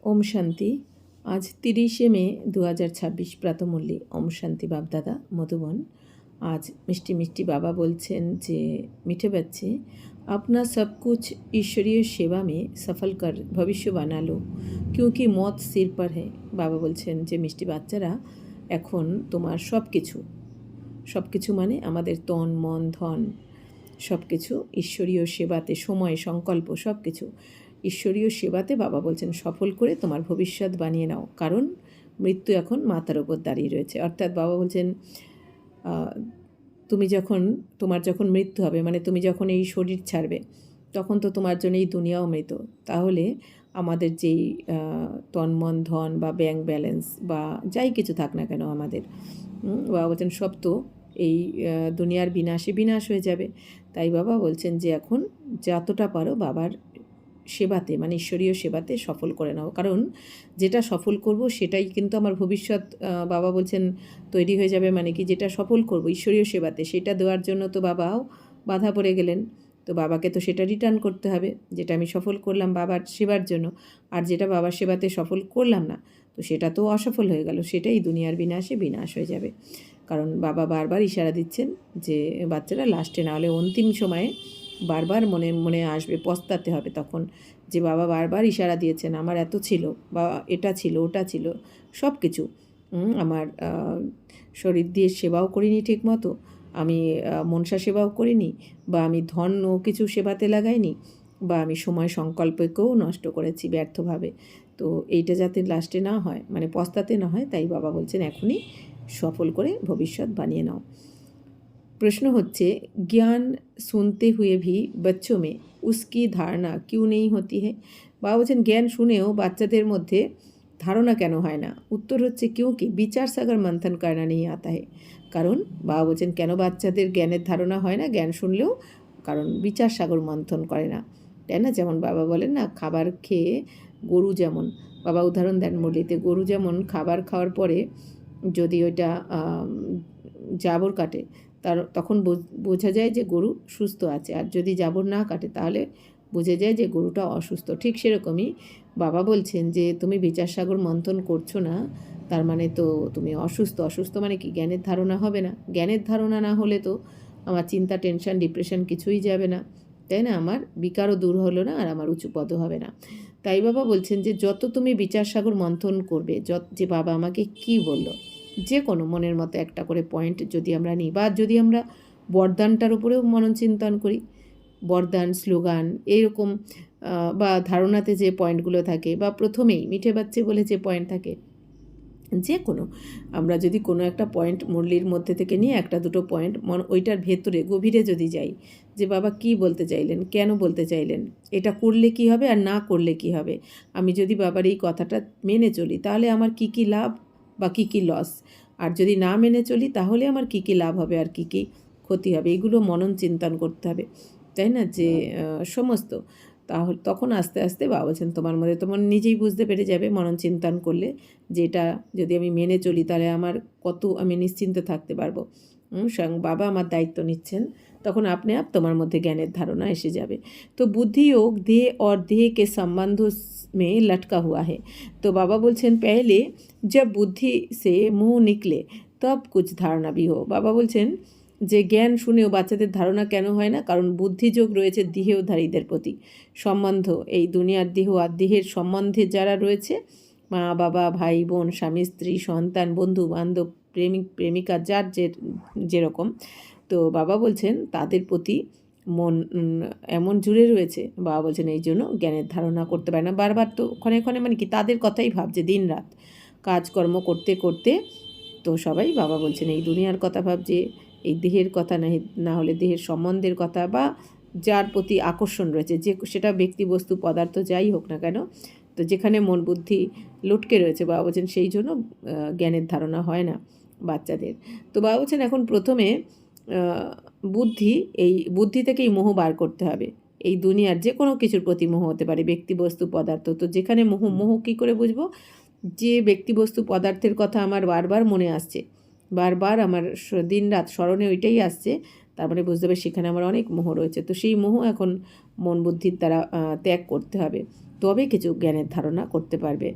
ओम शांति। आज 30 मे 2026 प्रातमूल्य ओम शांति बापदादा मधुबन। आज मिष्टि मिष्टि बाबा बोलছেন যে मीठे बच्चे अपना सब कुछ ईश्वरीय सेवा में सफल कर भविष्य बना लो क्योंकि मौत सिर पर है। बाबा बोलছেন যে মিষ্টি বাচ্চারা এখন তোমার সব কিছু মানে আমাদের তন মন ধন সব কিছু ঈশ্বরীয় সেবাতে সময় সংকল্প সব কিছু ঈশ্বরীয় সেবাতে বাবা বলছেন সফল করে তোমার ভবিষ্যৎ বানিয়ে নাও, কারণ মৃত্যু এখন মাথার ওপর দাঁড়িয়ে রয়েছে। অর্থাৎ বাবা বলছেন তোমার যখন মৃত্যু হবে, মানে তুমি যখন এই শরীর ছাড়বে, তখন তো তোমার জন্য এই দুনিয়াও মৃত। তাহলে আমাদের যেই তন মন ধন বা ব্যাংক ব্যালেন্স বা যাই কিছু থাক না কেন আমাদের, বাবা বলছেন সব তো এই দুনিয়ার বিনাশ হয়ে যাবে। তাই বাবা বলছেন যে এখন যতটা পারো বাবার সেবাতে, মানে ঈশ্বরীয় সেবাতে সফল করে নাও, কারণ যেটা সফল করব সেটাই কিন্তু আমার ভবিষ্যৎ বাবা বলছেন তৈরি হয়ে যাবে। মানে কি, যেটা সফল করব ঈশ্বরীয় সেবাতে সেটা দেওয়ার জন্য তো বাবাও বাধা পড়ে গেলেন, তো বাবাকে তো সেটা রিটার্ন করতে হবে, যেটা আমি সফল করলাম বাবার সেবার জন্য। আর যেটা বাবার সেবাতে সফল করলাম না, তো সেটা তো অসফল হয়ে গেল, সেটাই দুনিয়ার বিনাশ হয়ে যাবে। কারণ বাবা বারবার ইশারা দিচ্ছেন যে বাচ্চারা লাস্টে না হলে অন্তিম সময়ে বারবার মনে মনে আসবে, পস্তাতে হবে তখন, যে বাবা বারবার ইশারা দিয়েছেন আমার এত ছিল বা এটা ছিল ওটা ছিল সব কিছু, আমার শরীর দিয়ে সেবাও করিনি ঠিক মতো, আমি মনসা সেবাও করিনি, বা আমি ধন ও কিছু সেবাতে লাগাইনি, বা আমি সময় সংকল্পকেও নষ্ট করেছি ব্যর্থভাবে। তো এইটা যাতে লাস্টে না হয়, মানে পস্তাতে না হয়, তাই বাবা বলছেন এখনই সফল করে ভবিষ্যৎ বানিয়ে নাও। प्रश्न होच्छे ज्ञान सुनते हुए भी बच्चों में उसकी धारणा क्यों नहीं होती है। बाबा बोलছেন জ্ঞান শুনেও বাচ্চাদের মধ্যে ধারণা কেন হয় না। উত্তর হচ্ছে क्योंकि विचार सागर मंथन करना नहीं आता है। কারণ বাবা বলছেন কেন বাচ্চাদের জ্ঞানের ধারণা হয় না, জ্ঞান শুনলেও, কারণ বিচার সাগর মন্থন করে না, তাই না। যেমন বাবা বলেন না, খাবার খেয়ে গরু যেমন, বাবা উদাহরণ দেন মুরলিতে, গরু যেমন খাবার খাওয়ার পরে যদি ওইটা জাবর কাটে, তখন বোঝা যায় যে গরু সুস্থ আছে, আর যদি জাবর না কাটে তাহলে বোঝা যায় যে গরুটা অসুস্থ। ঠিক সেরকমই বাবা বলছেন যে তুমি বিচার সাগর মন্থন করছো না, তার মানে তো তুমি অসুস্থ মানে কি, জ্ঞানের ধারণা হবে না। জ্ঞানের ধারণা না হলে তো আমার চিন্তা টেনশন ডিপ্রেশন কিছুই যাবে না, তাই না। আমার বিকারও দূর হলো না, আর আমার উঁচু পদও হবে না। তাই বাবা বলছেন যে যত তুমি বিচার সাগর মন্থন করবে, যে বাবা আমাকে কি বলল, যে কোনো মনের মতো একটা করে পয়েন্ট যদি আমরা নিই, বা যদি আমরা বরদানটার উপরেও মনন চিন্তন করি, বরদান স্লোগান এরকম, বা ধারণাতে যে পয়েন্টগুলো থাকে, বা প্রথমেই মিঠে বাচ্চে বলে যে পয়েন্ট থাকে, যে কোনো আমরা যদি কোনো একটা পয়েন্ট মুরলির মধ্যে থেকে নিয়ে একটা দুটো পয়েন্ট ওইটার ভেতরে গভীরে যদি যাই, যে বাবা কি বলতে চাইলেন, কেন বলতে চাইলেন, এটা করলে কি হবে আর না করলে কি হবে, আমি যদি বাবার এই কথাটা মেনে চলি তাহলে আমার কি কি লাভ বা কি কি লস, আর যদি না মেনে চলি তাহলে আমার কি কি লাভ হবে আর কি কি ক্ষতি হবে, এগুলো মনন চিন্তন করতে হবে, তাই না। যে সমস্ত, তাহলে তখন আস্তে আস্তে বাবা বলছেন তোমার মধ্যে তোমার নিজেই বুঝতে পেরে যাবে মনন চিন্তন করলে, যে এটা যদি আমি মেনে চলি তাহলে আমার কত আমি নিশ্চিন্তে থাকতে পারবো, স্বয়ং বাবা আমার দায়িত্ব নিচ্ছেন, তখন আপনি আপ তোমার মধ্যে জ্ঞানের ধারণা এসে যাবে। তো বুद्धि योग देह और देह के संबंधों में लटका हुआ है। तो बाबा बोलছেন पहले जब बुद्धि से मुंह निकले तब कुछ धारणा भी हो। बाबा बोलছেন যে জ্ঞান শুনেও বাচ্চাদের ধারণা কেন হয় না, কারণ বুদ্ধিযোগ রয়েছে দেহধারীদের প্রতি, সম্বন্ধ এই দুনিয়ার দেহ আর দেহের সম্বন্ধে যারা রয়েছে, মা বাবা ভাই বোন স্বামী স্ত্রী সন্তান বন্ধু বান্ধব প্রেমিক প্রেমিকা যার যেরকম, তো বাবা বলছেন তাদের প্রতি মন এমন জুড়ে রয়েছে, বাবা বলছেন এই জন্য জ্ঞানের ধারণা করতে পারে না। বারবার তো ক্ষণে ক্ষণে মানে কি তাদের কথাই ভাবছে, দিন রাত কাজকর্ম করতে করতে, তো সবাই বাবা বলছেন এই দুনিয়ার কথা ভাবছে, এই দেহের কথা না হলে দেহের সম্বন্ধের কথা, বা যার প্রতি আকর্ষণ রয়েছে, যে সেটা ব্যক্তি বস্তু পদার্থ যাই হোক না কেন, তো যেখানে মন বুদ্ধি লটকে রয়েছে, বাবা বলছেন সেই জন্য জ্ঞানের ধারণা হয় না বাচ্চাদের। তো বাবা বলছেন এখন প্রথমে এই বুদ্ধি থেকেই মোহ বার করতে হবে। এই দুনিয়ার যে কোনো কিছুর প্রতি মোহ হতে পারে, ব্যক্তি বস্তু পদার্থ, তো যেখানে মোহ কী করে বুঝবো, যে ব্যক্তি বস্তু পদার্থের কথা আমার বারবার মনে আসছে, বারবার আমার দিন রাত স্মরণে ওইটাই আসছে, তার মানে বুঝতে হবে সেখানে আমার অনেক মোহ রয়েছে। তো সেই মোহ এখন মন বুদ্ধির দ্বারা ত্যাগ করতে হবে। তবে কিছু জ্ঞানের ধারণা করতে পারবে।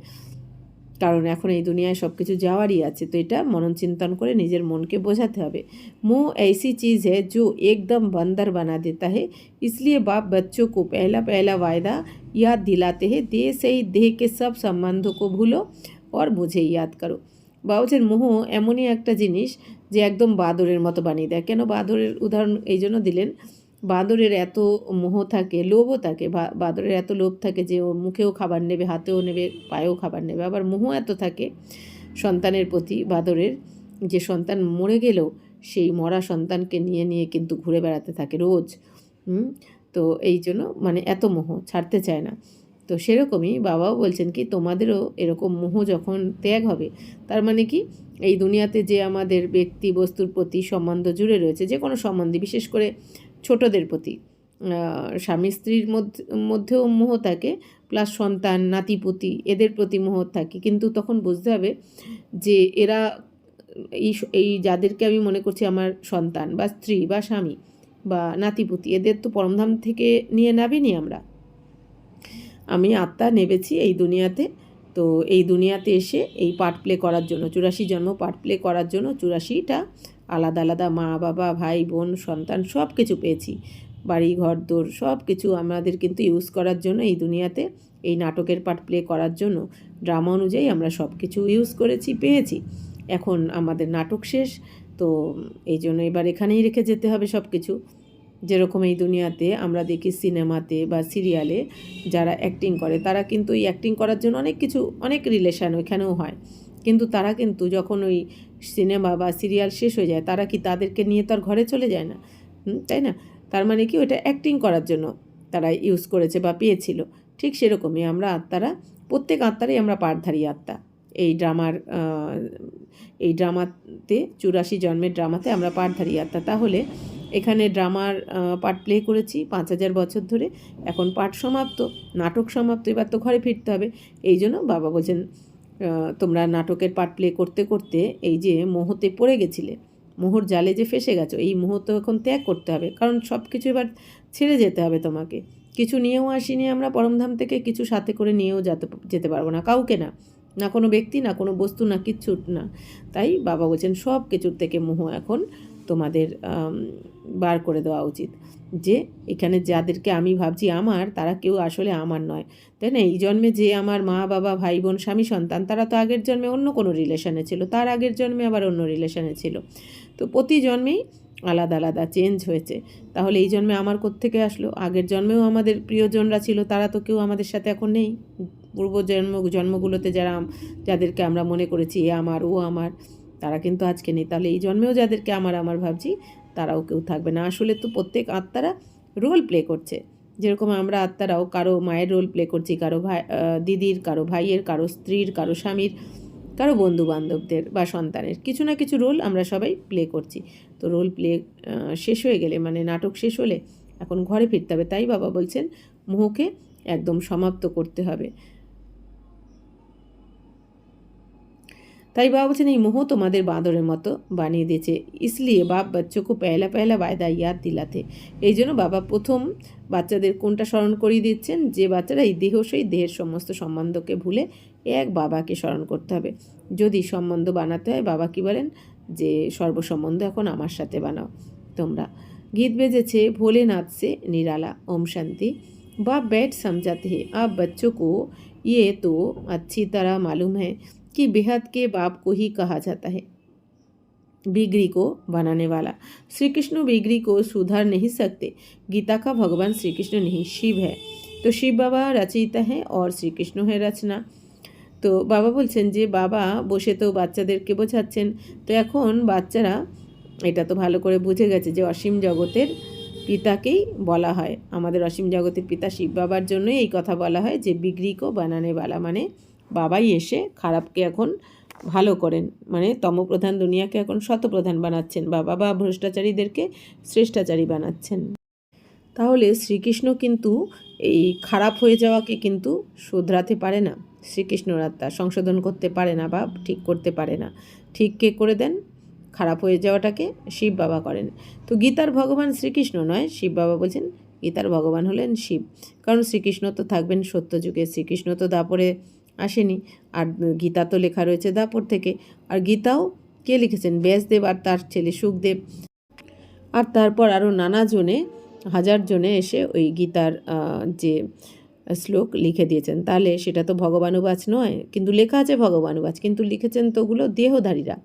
কারণ এখন এই দুনিয়ায় সব কিছু যাওয়ারই আছে, তো এটা মনন চিন্তন করে নিজের মনকে বোঝাতে হবে। मोह ऐसी चीज़ है जो एकदम बंदर बना देता है, इसलिए बाप बच्चों को पहला पहला वायदा याद दिलाते हैं, देह से ही देह के सब संबंधों को भूलो और मुझे याद करो। বাবা বলছেন মোহ এমনই একটা জিনিস যে একদম বাদরের মতো বানিয়ে দেয়। কেন বাদরের উদাহরণ এই জন্য দিলেন, বাদরের এত মোহ থাকে, লোভও থাকে, বাদরের এত লোভ থাকে যে ও মুখেও খাবার নেবে, হাতেও নেবে, পায়েও খাবার নেবে। আবার মোহ এত থাকে সন্তানের প্রতি বাদরের, যে সন্তান মরে গেলেও সেই মরা সন্তানকে নিয়ে নিয়ে কিন্তু ঘুরে বেড়াতে থাকে রোজ। তো এই জন্য মানে এত মোহ ছাড়তে চায় না। তো সেরকমই বাবাও বলছেন কি তোমাদেরও এরকম মোহ যখন ত্যাগ হবে, তার মানে কি এই দুনিয়াতে যে আমাদের ব্যক্তি বস্তুর প্রতি সম্বন্ধ জুড়ে রয়েছে, যে কোনো সম্বন্ধে, বিশেষ করে ছোটদের প্রতি, স্বামী স্ত্রীর মধ্যেও মোহ থাকে, প্লাস সন্তান নাতিপুতি এদের প্রতি মোহ থাকে। কিন্তু তখন বুঝতে হবে যে এরা এই যাদেরকে আমি মনে করছি আমার সন্তান বা স্ত্রী বা স্বামী বা নাতিপুতি, এদের তো পরমধাম থেকে নিয়ে নাবিনি আমরা। আমি আত্মা নেবেছি এই দুনিয়াতে। তো এই দুনিয়াতে এসে এই পার্ট প্লে করার জন্য, 84 জন্ম পার্ট প্লে করার জন্য 84টা আলাদা আলাদা মা বাবা ভাই বোন সন্তান সব কিছু পেয়েছি, বাড়ি ঘর দোর সব কিছু আমাদের কিন্তু ইউজ করার জন্য এই দুনিয়াতে, এই নাটকের পার্ট প্লে করার জন্য ড্রামা অনুযায়ী আমরা সব কিছু ইউজ করেছি, পেয়েছি। এখন আমাদের নাটক শেষ, তো এই জন্য এবার এখানেই রেখে যেতে হবে সব কিছু। যেরকম এই দুনিয়াতে আমরা দেখি সিনেমাতে বা সিরিয়ালে যারা অ্যাক্টিং করে, তারা কিন্তু এই অ্যাক্টিং করার জন্য অনেক কিছু, অনেক রিলেশান ওইখানেও হয়, কিন্তু তারা কিন্তু যখন ওই সিনেমা বা সিরিয়াল শেষ হয়ে যায়, তারা কি তাদেরকে নিয়ে তার ঘরে চলে যায় না, তাই না? তার মানে কি ওইটা অ্যাক্টিং করার জন্য তারা ইউজ করেছে বা পেয়েছিল। ঠিক সেরকমই আমরা আত্মারা, প্রত্যেক আত্মারই আমরা পাঠধারী আত্মা। এই ড্রামাতে 84 জন্মের ড্রামাতে আমরা পাঠধারী আত্মা। তাহলে এখানে ড্রামার পার্ট প্লে করেছি 5000 বছর ধরে, এখন পাঠ সমাপ্ত, নাটক সমাপ্ত, এবার তো ঘরে ফিরতে হবে। এই জন্য বাবা বলছেন তোমরা নাটকের পার্ট প্লে করতে করতে এই যে মোহতে পড়ে গেছিলে, মোহর জালে যে ফেসে গেছো, এই মোহ তো এখন ত্যাগ করতে হবে, কারণ সব কিছু এবার ছেড়ে যেতে হবে তোমাকে। কিছু নিয়েও আসিনি আমরা পরমধাম থেকে, কিছু সাথে করে নিয়েও যেতে পারবো না, কাউকে না, না কোনো ব্যক্তি, না কোনো বস্তু, না কিচ্ছু না। তাই বাবা বলছেন সব কিছুর থেকে মোহ এখন তোমাদের বার করে দেওয়া উচিত। যে এখানে যাদেরকে আমি ভাবছি আমার, তারা কেউ আসলে আমার নয়, তাই না? এই জন্মে যে আমার মা বাবা ভাই বোন স্বামী সন্তান, তারা তো আগের জন্মে অন্য কোনো রিলেশনে ছিল, তার আগের জন্মে আবার অন্য রিলেশনে ছিল। তো প্রতি জন্মেই আলাদা আলাদা চেঞ্জ হয়েছে। তাহলে এই জন্মে আমার কোত্থেকে আসলো? আগের জন্মেও আমাদের প্রিয়জনরা ছিল, তারা তো কেউ আমাদের সাথে এখন নেই। জন্মগুলোতে যাদেরকে আমরা মনে করেছি এ আমার ও আমার, তারা কিন্তু আজকে নেই। তাহলে এই জন্মেও যাদেরকে আমার আমার ভাবছি, তারাও কেউ থাকবে না। আসলে তো প্রত্যেক আত্মারা রোল প্লে করছে, যেরকম আমরা আত্মারাও কারো মায়ের রোল প্লে করছি, কারো দিদির, কারো ভাইয়ের, কারো স্ত্রীর, কারো স্বামীর, কারো বন্ধু বান্ধবদের বা সন্তানের, কিছু না কিছু রোল আমরা সবাই প্লে করছি। তো রোল প্লে শেষ হয়ে গেলে, মানে নাটক শেষ হলে এখন ঘরে ফিরতে হবে। তাই বাবা বলছেন মোহকে একদম সমাপ্ত করতে হবে। তাই বাবা বলছেন এই মোহ তোমাদের বাঁদরের মতো বানিয়ে দিয়েছে, ইসলিয়ে বাপ বাচ্চাকে পয়লা পয়লা বায়দা ইয়াদ দিলাতে। এই জন্য বাবা প্রথম বাচ্চাদের কোনটা স্মরণ করিয়ে দিচ্ছেন, যে বাচ্চারা এই দেহসই দেহের সমস্ত সম্বন্ধকে ভুলে এক বাবাকে স্মরণ করতে হবে। যদি সম্বন্ধ বানাতে হয়, বাবা কি বলেন যে সর্বসম্বন্ধ এখন আমার সাথে বানাও তোমরা। गीत बेजेছে भोलेनाथ से निराला ओम शांति। बाप बैठ समझाते हैं आप बच्चों को ये तो अच्छी तरह मालूम है कि बेहद के बाप को ही कहा जाता है, बिगड़ी को बनाने वाला। श्री कृष्ण बिगड़ी को सुधार नहीं सकते। गीता का भगवान श्री कृष्ण नहीं, शिव है। तो शिव बाबा रचयिता है और श्री कृष्ण है रचना। তো বাবা বলছেন যে বাবা বসে তো বাচ্চাদেরকে বোঝাচ্ছেন। তো এখন বাচ্চারা এটা তো ভালো করে বুঝে গেছে যে অসীম জগতের পিতাকেই বলা হয়, আমাদের অসীম জগতের পিতা শিব বাবার জন্যই এই কথা বলা হয় যে বিগড়িকো বানানেওয়ালা, মানে বাবাই এসে খারাপকে এখন ভালো করেন, মানে তমপ্রধান দুনিয়াকে এখন শতপ্রধান বানাচ্ছেন বাবা, বা ভ্রষ্টাচারীদেরকে শ্রেষ্ঠাচারী বানাচ্ছেন। তাহলে শ্রীকৃষ্ণ কিন্তু এই খারাপ হয়ে যাওয়াকে কিন্তু শোধরাতে পারে না, শ্রীকৃষ্ণর আত্মা সংশোধন করতে পারে না বা ঠিক করতে পারে না। ঠিক কে করে দেন? খারাপ হয়ে যাওয়াটাকে শিব বাবা করেন। তো গীতার ভগবান শ্রীকৃষ্ণ নয়, শিব বাবা বলছেন গীতার ভগবান হলেন শিব। কারণ শ্রীকৃষ্ণ তো থাকবেন সত্যযুগে, শ্রীকৃষ্ণ তো দাপরে আসেনি, আর গীতা তো লেখা রয়েছে দাপর থেকে। আর গীতাও কে লিখেছেন? ব্যাসদেব আর তার ছেলে সুখদেব, আর তারপর আরও নানা জনে, হাজার জনে এসে ওই গীতার যে শ্লোক লিখে দিয়েছেন। তাহলে সেটা তো ভগবানুবাচ নয়, কিন্তু লেখা আছে ভগবানুবাচ, কিন্তু লিখেছেন তো ওগুলো দেহধারীরা।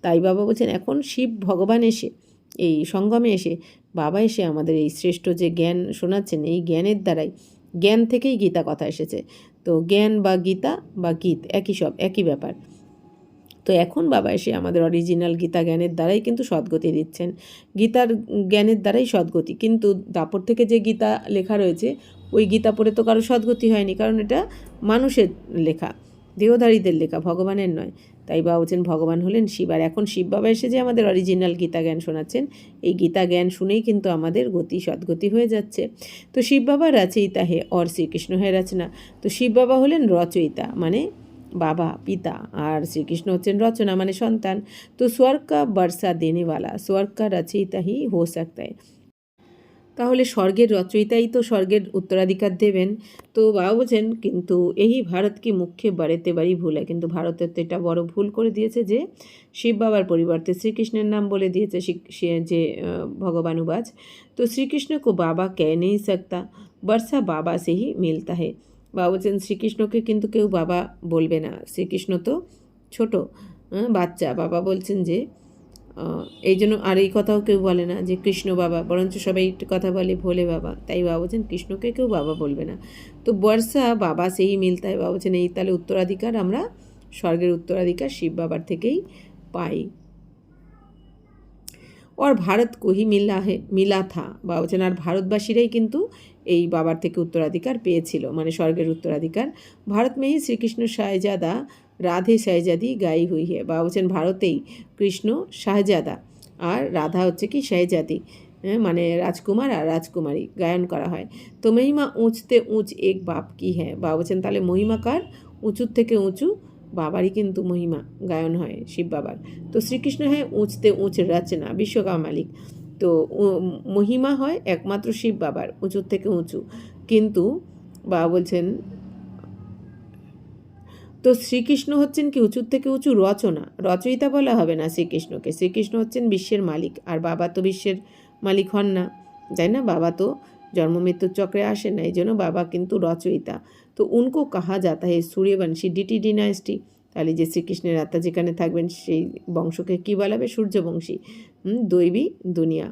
তাই বাবা বলছেন এখন শিব ভগবান এসে এই সঙ্গমে এসে, বাবা এসে আমাদের এই শ্রেষ্ঠ যে জ্ঞান শোনাচ্ছেন, এই জ্ঞানের দ্বারাই, জ্ঞান থেকেই গীতা কথা এসেছে। তো জ্ঞান বা গীতা বা গীত একই, সব একই ব্যাপার। তো এখন বাবা এসে আমাদের অরিজিনাল গীতা জ্ঞানের দ্বারাই কিন্তু সদ্গতি দিচ্ছেন। গীতার জ্ঞানের দ্বারাই সদ্গতি, কিন্তু দাপর থেকে যে গীতা লেখা রয়েছে ওই গীতা পড়ে তো কারো সদ্গতি হয়নি, কারণ এটা মানুষের লেখা, দেহধারীদের লেখা, ভগবানের নয়। তাই বাবা বলছেন ভগবান হলেন শিব। আর এখন শিব বাবা এসে যে আমাদের অরিজিনাল গীতা জ্ঞান শোনাচ্ছেন, এই গীতা জ্ঞান শুনেই কিন্তু আমাদের গতি সদ্গতি হয়ে যাচ্ছে। তো শিব বাবা রচয়িতা হে और শ্রীকৃষ্ণ হে রচনা। তো শিব বাবা হলেন রচয়িতা মানে বাবা, পিতা, আর শ্রীকৃষ্ণ হচ্ছেন রচনা মানে সন্তান। তো স্বর্গ কা বর্ষা দেনেওয়ালা, স্বর্গ কা রচয়িতা হি হো সকতা হ্যায়। তাহলে স্বর্গের রচয়িতাই তো স্বর্গের উত্তরাধিকার দেবেন। তো বাবা বলছেন কিন্তু এই ভারত কি মুখ্যে বাড়িতে বাড়ি ভুল হয়, কিন্তু ভারতের তো এটা বড় ভুল করে দিয়েছে যে শিব বাবার পরিবর্তে শ্রীকৃষ্ণের নাম বলে দিয়েছে সে যে ভগবানুবাজ। তো শ্রীকৃষ্ণ কো বাবা কে নেই সকতা, বর্ষা বাবা সে হি মিলতা হে। বাবা বলছেন শ্রীকৃষ্ণকে কিন্তু কেউ বাবা বলবে না, শ্রীকৃষ্ণ তো ছোট বাচ্চা। বাবা বলছেন যে এই জন্য, আর এই কথাও কেউ বলে না যে কৃষ্ণ বাবা, বরঞ্চ সবাই একটু কথা বলে ভোলে বাবা। তাই বাবা বলছেন কৃষ্ণকে কেউ বাবা বলবে না। তো বর্ষা বাবা সেই মিলতা হয়। বাবা বলছেন এই তাহলে উত্তরাধিকার আমরা স্বর্গের উত্তরাধিকার শিব বাবার থেকেই পাই। और भारत को ही মিলা থা। বাবা বলছেন আর ভারতবাসীরাই কিন্তু এই বাবার থেকে উত্তরাধিকার পেয়েছিল, মানে স্বর্গের উত্তরাধিকার। ভারত মেহি শ্রীকৃষ্ণ শাহজাদা রাধে শাহজাদি গাই হুই হে। বাবা বলছেন ভারতেই কৃষ্ণ শাহজাদা আর রাধা হচ্ছে কি শাহজাদি, মানে রাজকুমার আর রাজকুমারী গায়ন করা হয়। তো মহিমা উঁচতে উঁচ এক বাপ কি হ্যাঁ। বাবা বলছেন তাহলে মহিমাকার উঁচুর থেকে উঁচু বাবারই কিন্তু মহিমা গায়ন হয় শিব বাবার। তো শ্রীকৃষ্ণ হ্যাঁ উঁচতে উঁচ রচনা, বিশ্বকা মালিক। তো মহিমা হয় একমাত্র শিব বাবার, উঁচুর থেকে উঁচু। কিন্তু বাবা বলছেন তো শ্রীকৃষ্ণ হচ্ছেন কি উঁচুর থেকে উঁচু রচনা, রচয়িতা বলা হবে না শ্রীকৃষ্ণকে। শ্রীকৃষ্ণ হচ্ছেন বিশ্বের মালিক, আর বাবা তো বিশ্বের মালিক হন না, তাই না? বাবা তো জন্ম মৃত্যুর চক্রে আসেন না, এই জন্য বাবা কিন্তু রচয়িতা। তো উনকো কাহা যাতা হে সূর্যবংশী ডিটি ডিনাস্টি। তাহলে যে শ্রীকৃষ্ণের আত্মা যেখানে থাকবেন সেই বংশকে কী বলা হবে? সূর্যবংশী, দৈবী দুনিয়া,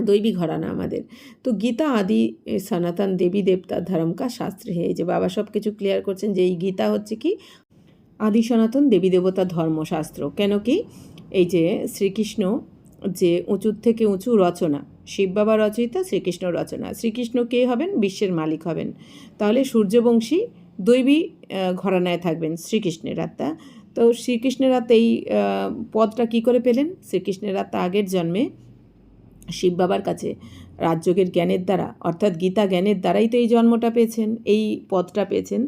দৈবী ঘরানা আমাদের। তো গীতা আদি সনাতন দেবী দেবতা ধর্ম কা শাস্ত্র হে। এই যে বাবা সব কিছু ক্লিয়ার করছেন যে এই গীতা হচ্ছে কি আদি সনাতন দেবী দেবতা ধর্মশাস্ত্র। কেন কি এই যে শ্রীকৃষ্ণ যে উঁচুর থেকে উঁচু রচনা, শিব বাবা রচয়িতা, শ্রীকৃষ্ণ রচনা। শ্রীকৃষ্ণ কে হবেন? বিশ্বের মালিক হবেন। তাহলে সূর্যবংশী দৈবী ঘরানায় থাকবেন শ্রীকৃষ্ণের আত্মা। তো শ্রীকৃষ্ণের আত্মা এই পদটা কী করে পেলেন? শ্রীকৃষ্ণের আত্মা আগের জন্মে শিব বাবার কাছে রাজযোগের জ্ঞানের দ্বারা, অর্থাৎ গীতা জ্ঞানের দ্বারাই তো এই জন্মটা পেয়েছেন, এই পদটা পেয়েছেন।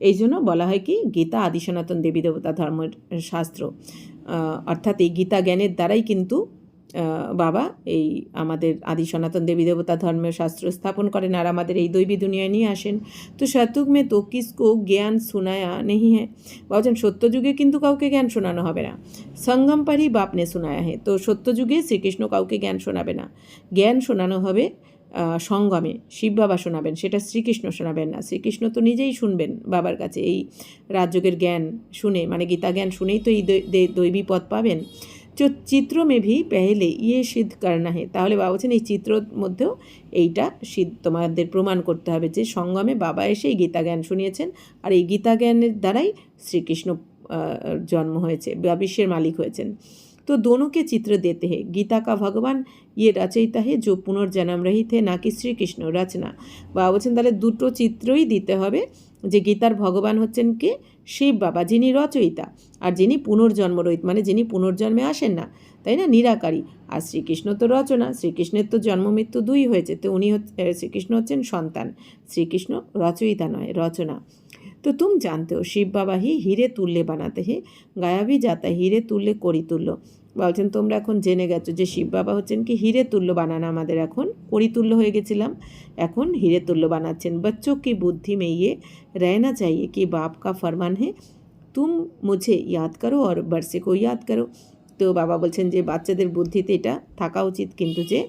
এই জন্য বলা হয় কি গীতা আদি সনাতন দেবী দেবতা ধর্মের শাস্ত্র। অর্থাৎ এই গীতা জ্ঞানের দ্বারাই কিন্তু বাবা এই আমাদের আদি সনাতন দেবী দেবতা ধর্মের শাস্ত্র স্থাপন করেন আর আমাদের এই দৈবী দুনিয়ায় নিয়ে আসেন। তো সত্যযুগ মে তো কিসকো জ্ঞান শোনায়া নেই হ্যাঁ। বলছেন সত্যযুগে কিন্তু কাউকে জ্ঞান শোনানো হবে না। সঙ্গম পারি বাপনে শোনায়া হ্যাঁ। তো সত্যযুগে শ্রীকৃষ্ণ কাউকে জ্ঞান শোনাবে না, জ্ঞান শোনানো হবে সঙ্গমে, শিব বাবা শোনাবেন, সেটা শ্রীকৃষ্ণ শোনাবেন না। শ্রীকৃষ্ণ তো নিজেই শুনবেন বাবার কাছে, এই রাজযোগের জ্ঞান শুনে, মানে গীতা জ্ঞান শুনেই তো এই দৈবী পদ পাবেন। চিত্র মে ভি পেহলে ইয়ে সিদ্ধ করনা হে। তাহলে বাবা বলছেন এই চিত্রর মধ্যেও এইটা তোমাদের প্রমাণ করতে হবে যে সঙ্গমে বাবা এসে এই গীতা জ্ঞান শুনিয়েছেন, আর এই গীতা জ্ঞানের দ্বারাই শ্রীকৃষ্ণ জন্ম হয়েছে বা বিশ্বের মালিক হয়েছেন। तो दोनों के चित्र देते हैं। गीता का भगवान ये रचयिता है जो पुनर्जन्म रहित है, ना कि শ্রীকৃষ্ণ রচনা। বাবা বলছেন তাহলে দুটো চিত্রই দিতে হবে, যে গীতার ভগবান হচ্ছেন কে? শিব বাবা, যিনি রচয়িতা, আর যিনি পুনর্জন্ম রহিত, মানে যিনি পুনর্জন্মে আসেন না, তাই না, নিরাকারী। আর শ্রীকৃষ্ণ তো রচনা, শ্রীকৃষ্ণের তো জন্ম মৃত্যু দুই হয়েছে, তো উনি শ্রীকৃষ্ণ হচ্ছেন সন্তান, শ্রীকৃষ্ণ রচয়িতা নয়, রচনা। तो तुम जानते हो शिव बाबा ही हीरे तुल्य बनाते हैं, गाया भी जाता है हीरे তুল্যে করি তুল্য। বলছেন তোমরা এখন জেনে গেছো যে শিব বাবা হচ্ছেন কি হিরে তুল্য বানানো, আমাদের এখন করিতুল্য হয়ে গেছিলাম, এখন হিরে তুল্য বানাচ্ছেন। बच्चों की बुद्धि में ये रहना चाहिए कि बाप का फरमान है तुम मुझे याद करो और बरसे को याद करो। তো বাবা বলছেন যে বাচ্চাদের বুদ্ধিতে এটা থাকা উচিত, কিন্তু যে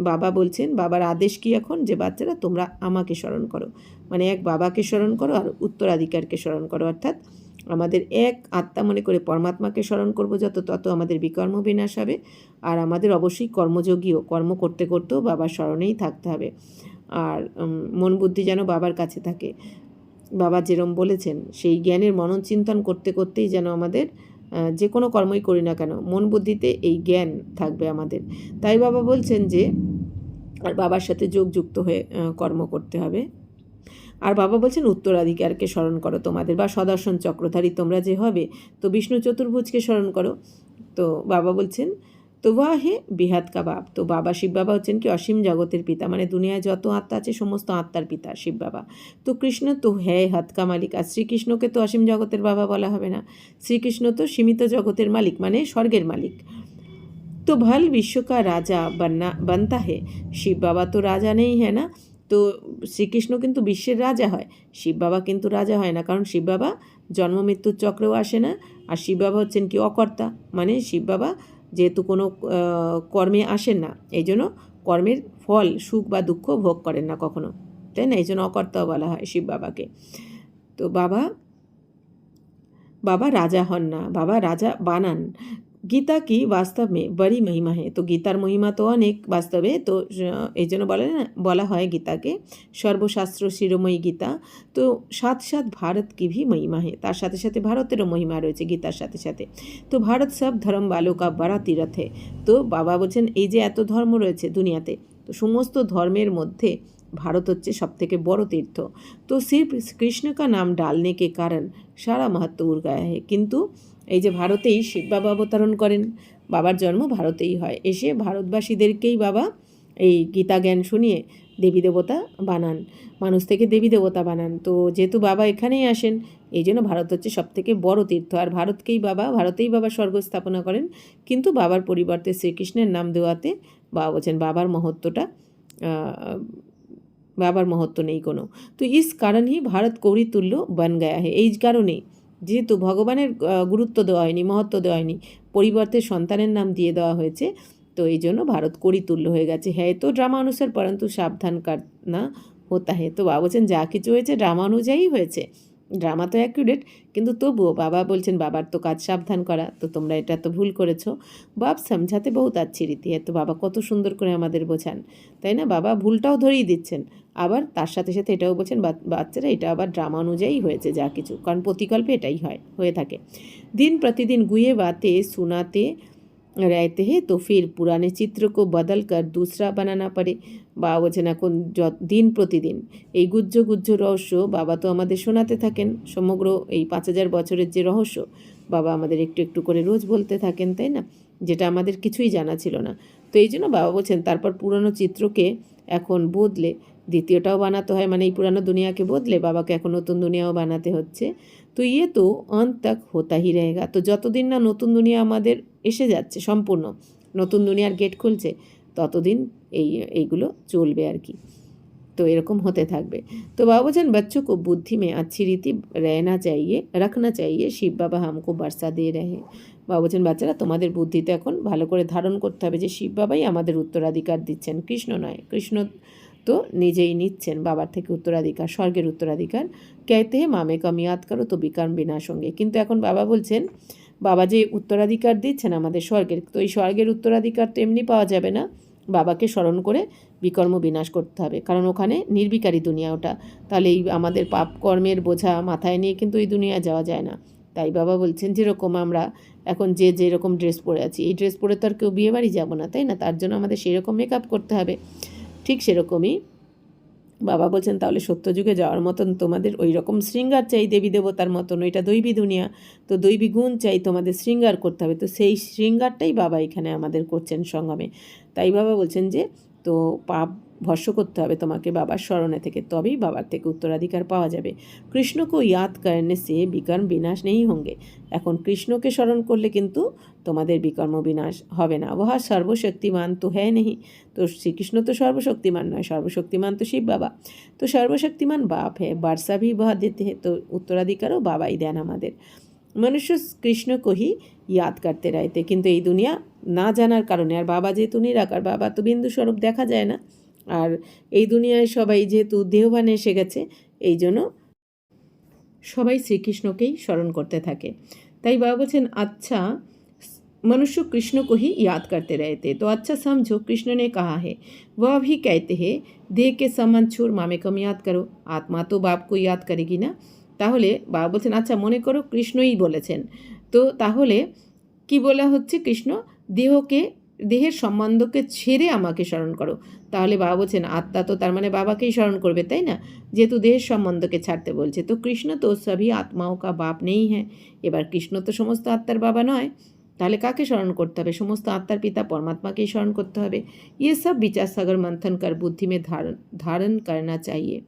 বাবা বলছেন, বাবার আদেশ কি এখন, যে বাচ্চারা তোমরা আমাকে স্মরণ করো, মানে এক বাবাকে স্মরণ করো আর উত্তরাধিকারকে স্মরণ করো, অর্থাৎ আমাদের এক আত্মা মনে করে পরমাত্মাকে স্মরণ করব যত, তত আমাদের বিকর্ম বিনাশ হবে। আর আমাদের অবশ্যই কর্মযোগীও, কর্ম করতে করতেও বাবার স্মরণেই থাকতে হবে। আর মন বুদ্ধি যেন বাবার কাছে থাকে, বাবা যেরম বলেছেন সেই জ্ঞানের মনন চিন্তন করতে করতেই যেন আমাদের যে কোনো কর্মই করি না কেন মন বুদ্ধিতে এই জ্ঞান থাকবে আমাদের। তাই বাবা বলছেন যে আর বাবার সাথে যোগযুক্ত হয়ে কর্ম করতে হবে। আর বাবা বলছেন উত্তরাধিকারকে স্মরণ করো তোমাদের, বা সদর্শন চক্রধারী তোমরা যে হবে, তো বিষ্ণু চতুর্ভুজকে স্মরণ করো। তো বাবা বলছেন তো ওয়া হে বিহাত কা বাপ, তো বাবা শিব বাবা হচ্ছেন কি অসীম জগতের পিতা, মানে দুনিয়ায় যত আত্মা আছে সমস্ত আত্মার পিতা শিব বাবা। তো কৃষ্ণ তো হ্যাঁ হাত কা মালিক, আর শ্রীকৃষ্ণকে তো অসীম জগতের বাবা বলা হবে না, শ্রীকৃষ্ণ তো সীমিত জগতের মালিক, মানে স্বর্গের মালিক। तो भल विश्व का राजा बनता है, শিব বাবা তো রাজা নেই, হ্যাঁ না, তো শ্রীকৃষ্ণ কিন্তু বিশ্বের রাজা হয়, শিব বাবা কিন্তু রাজা হয় না, কারণ শিব বাবা জন্ম মৃত্যুর চক্রেও আসে না, আর শিব বাবা হচ্ছেন কি অকর্তা, মানে শিব বাবা যেহেতু কোনো কর্মে আসেন না, এই জন্য কর্মের ফল সুখ বা দুঃখ ভোগ করেন না কখনো, তাই না, এই জন্য অকর্তাও বলা হয় শিব বাবাকে। তো বাবা রাজা হন না, বাবা রাজা বানান। গীতা কি বাস্তব মে বড়ি মহিমা है, তো গীতার মহিমা তো অনেক বাস্তবে, তো এই জন্য বলা হয় গীতাকে সর্বশাস্ত্র শিরোময়ী গীতা। তো সাথ সাথ ভারত কি ভি মহিমা है, তার সাথে সাথে ভারতেরও মহিমা রয়েছে গীতার সাথে সাথে। তো ভারত সব ধর্ম বালো কা বড়া তীর্থ है, তো বাবা বলছেন এই যে এত ধর্ম রয়েছে দুনিয়াতে, তো সমস্ত ধর্মের মধ্যে ভারত হচ্ছে সবথেকে বড় তীর্থ। তো সির্ফ কৃষ্ণ কা নাম ডালনে কে কারণ সারা महत्व उड़ गया है, কিন্তু এই যে ভারতেই শিব বাবা অবতরণ করেন, বাবার জন্ম ভারতেই হয়, এসে ভারতবাসীদেরকেই বাবা এই গীতা জ্ঞান শুনিয়ে দেবী দেবতা বানান, মানুষ থেকে দেবী দেবতা বানান। তো যেহেতু বাবা এখানেই আসেন, এই জন্য ভারত হচ্ছে সবথেকে বড় তীর্থ, আর ভারতেই বাবা স্বর্গ স্থাপনা করেন, কিন্তু বাবার পরিবর্তে শ্রীকৃষ্ণের নাম দেওয়াতে বাবা বলছেন বাবার মহত্ব নেই কোনো। তো ইস কারণেই ভারত কৌরি তুল্য বন গয়া হে, এই কারণেই যেহেতু ভগবানের গুরুত্ব দেওয়া হয়নি, মহত্ব দেওয়া হয়নি, পরিবর্তে সন্তানের নাম দিয়ে দেওয়া হয়েছে, তো এই জন্য ভারত করিতুল্য হয়ে গেছে। হ্যাঁ তো ড্রামা অনুসার পরন্তু সাবধান করনা হতা হে, তো বাবা বলছেন যা কিছু হয়েছে ড্রামা অনুযায়ী হয়েছে, ড্রামা তো অ্যাকুরেট, কিন্তু তবুও বাবা বলছেন বাবার তো কাজ সাবধান করা, তো তোমরা এটা তো ভুল করেছো, বাপ সমঝাতে বহুত আচ্ছি রীতি, তো বাবা কত সুন্দর করে আমাদের বোঝান, তাই না, বাবা ভুলটাও ধরেই দিচ্ছেন, আবার তার সাথে সাথে এটাও বলছেন বাচ্চারা এটা আবার ড্রামা অনুযায়ী হয়েছে যা কিছু, কারণ প্রতিকল্পে এটাই হয়ে থাকে। দিন প্রতিদিন গুয়ে বাতে सुनाते रहते हैं तो फिर पुराने चित्र को बदल कर दूसरा बनाना पड़े, বা বলছেন এখন দিন প্রতিদিন এই গুজ্জ রহস্য বাবা তো আমাদের শোনাতে থাকেন, সমগ্র এই 5000 বছরের যে রহস্য বাবা আমাদের একটু একটু করে রোজ বলতে থাকেন, তাই না, যেটা আমাদের কিছুই জানা ছিল না। তো এই জন্য বাবা বলছেন তারপর পুরনো চিত্রকে এখন বদলে দ্বিতীয়টাও বানাতে হয়, মানে এই পুরানো দুনিয়াকে বদলে বাবাকে এখন নতুন দুনিয়াও বানাতে হচ্ছে। তো ইয়ে তো অন্ত তক হোতা হি রহেগা, তো যতদিন না নতুন দুনিয়া আমাদের এসে যাচ্ছে, সম্পূর্ণ নতুন দুনিয়ার গেট খুলছে, ততদিন এইগুলো চলবে আর কি, তো এরকম হতে থাকবে। তো বাবা বলছেন बच्चों को बुद्धि में अच्छी रीति रखना चाहिए शिव बाबा हमको बरसा दे रहे, বাবা বলছেন বাচ্চারা তোমাদের বুদ্ধিতে এখন ভালো করে ধারণ করতে হবে যে শিব বাবাই আমাদের উত্তরাধিকার দিচ্ছেন, কৃষ্ণ নয়, কৃষ্ণ তো নিজেই নিচ্ছেন বাবার থেকে উত্তরাধিকার, স্বর্গের উত্তরাধিকার। कहते हैं मामे कम याद करो तो विकर्म विनाश होंगे, কিন্তু এখন বাবা বলছেন বাবা যে উত্তরাধিকার দিচ্ছেন আমাদের স্বর্গের, তো এই স্বর্গের উত্তরাধিকার তো এমনি পাওয়া যাবে না, বাবাকে স্মরণ করে বিকর্ম বিনাশ করতে হবে, কারণ ওখানে নির্বিকারী দুনিয়া ওটা, তাহলে এই আমাদের পাপ কর্মের বোঝা মাথায় নিয়ে কিন্তু এই দুনিয়া যাওয়া যায় না। তাই বাবা বলছেন যেরকম আমরা এখন যেরকম ড্রেস পরে আছি, এই ড্রেস পরে তো আর কেউ বিয়ে বাড়ি যাবো না, তাই না, তার জন্য আমাদের সেরকম মেকআপ করতে হবে, ঠিক সেরকমই বাবা বলছেন তাহলে সত্যযুগে যাওয়ার মতন তোমাদের ওই রকম শৃঙ্গার চাই, দেবী দেবতার মতন, ওইটা দৈবী দুনিয়া, তো দৈবী গুণ চাই, তোমাদের শৃঙ্গার করতে হবে, তো সেই শৃঙ্গারটাই বাবা এখানে আমাদের করছেন সঙ্গমে। তাই বাবা বলছেন যে তো পাপ ভস্য করতে হবে তোমাকে বাবার স্মরণে থেকে, তবেই বাবার থেকে উত্তরাধিকার পাওয়া যাবে। কৃষ্ণকে ইয়াদ করনে সে বিকর্ম বিনাশ নেই হোঙ্গে। এখন কৃষ্ণকে স্মরণ করলে কিন্তু তোমাদের বিকর্ম বিনাশ হবে না। ওহা সর্বশক্তিমান তো হ্যাঁ নেই। তো শ্রীকৃষ্ণ তো সর্বশক্তিমান নয়, সর্বশক্তিমান তো শিব বাবা। তো সর্বশক্তিমান বাপ হ্যাঁ, বারসা ভি বাহ দিতে হ্যাঁ, তো উত্তরাধিকারও বাবাই দেন আমাদের। মনুষ্য কৃষ্ণ কহি ইয়াদ করতে রাইতে, কিন্তু এই দুনিয়া না জানার কারণে, আর বাবা যেহেতু নিরাকার, বাবা তো বিন্দু স্বরূপ দেখা যায় না, আর এই দুনিয়ায় সবাই যেহেতু দেহবানে এসে গেছে, এই জন্য সবাই শ্রীকৃষ্ণকেই স্মরণ করতে থাকে। তাই বাবা বলছেন अच्छा मनुष्य कृष्ण को ही याद करते रहते। तो अच्छा समझो कृष्ण ने कहा है, वह भी कहते हैं देह के संबंध छोड़ मामेकम याद करो। आत्मा तो बाप को याद करेगी ना। তাহলে বাবা বলছেন আচ্ছা মনে করো কৃষ্ণই বলেছেন, তো তাহলে কি বলা হচ্ছে, কৃষ্ণ দেহের সম্বন্ধকে ছেড়ে আমাকে স্মরণ করো। তাহলে বাবা বলছেন আত্মা তো তার মানে বাবাকেই স্মরণ করবে, তাই না, যেহেতু দেহের সম্বন্ধকে ছাড়তে বলছে। তো কৃষ্ণ তো সবই আত্মাও কা বাপ নেই হ্যাঁ। এবার কৃষ্ণ তো সমস্ত আত্মার বাবা নয়, তাহলে কাকে স্মরণ করতে হবে? সমস্ত আত্মার পিতা পরমাত্মাকেই স্মরণ করতে হবে। ইয়ে সব বিচার সাগর মন্থন কর বুদ্ধি মে ধারণ করনা চাইয়ে।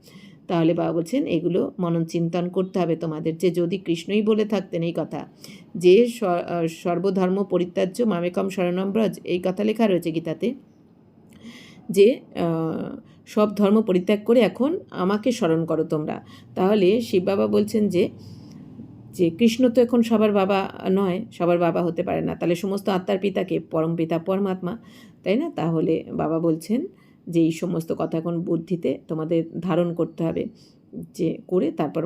তাহলে বাবা বলছেন এগুলো মনন চিন্তন করতে হবে তোমাদের, যে যদি কৃষ্ণই বলে থাকতেন এই কথা, যে সর্বধর্ম পরিত্যাজ্য মামেকম শরণম ব্রজ, এই কথা লেখা রয়েছে গীতাতে, যে সব ধর্ম পরিত্যাগ করে এখন আমাকে স্মরণ করো তোমরা। তাহলে শিব বাবা বলছেন যে যে কৃষ্ণ তো এখন সবার বাবা নয়, সবার বাবা হতে পারে না, তাহলে সমস্ত আত্মার পিতাকে পরম পিতা পরমাত্মা, তাই না। তাহলে বাবা বলছেন যে এই সমস্ত কথা এখন বুদ্ধিতে তোমাদের ধারণ করতে হবে, যে করে তারপর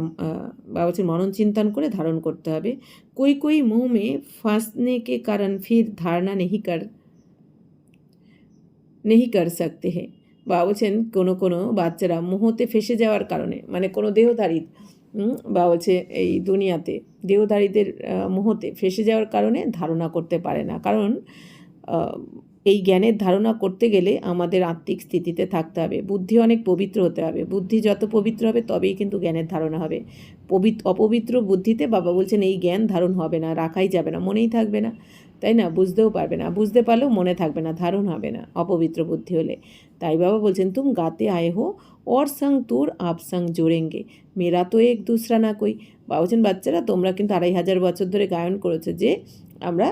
বাবা বলছেন মনন চিন্তন করে ধারণ করতে হবে। कोई मुंह में फंसने के कारण फिर धारणा नहीं कर सकते हैं। বাবা বলছেন কোনো বাচ্চারা মোহতে ফেসে যাওয়ার কারণে, মানে কোনো দেহধারী বা হচ্ছে এই দুনিয়াতে দেহধারীদের মোহতে ফেসে যাওয়ার কারণে ধারণা করতে পারে না। কারণ এই জ্ঞানের ধারণা করতে গেলে আমাদের আত্মিক স্থিতিতে থাকতে হবে, বুদ্ধি অনেক পবিত্র হতে হবে। বুদ্ধি যত পবিত্র হবে তবেই কিন্তু জ্ঞানের ধারণা হবে। অপবিত্র বুদ্ধিতে বাবা বলছেন এই জ্ঞান ধারণ হবে না, রাখাই যাবে না, মনেই থাকবে না, তাই না, বুঝতেও পারবে না, বুঝতে পারলেও মনে থাকবে না, ধারণ হবে না অপবিত্র বুদ্ধি হলে। তাই বাবা বলছেন তুম গাতে আয়ে হো और संग तुर आप संग जोड़ेंगे, मेरा तो एक दूसरा ना कोई। বাবা বলছেন বাচ্চারা তোমরা কিন্তু 2500 বছর ধরে গায়ন করেছো যে আমরা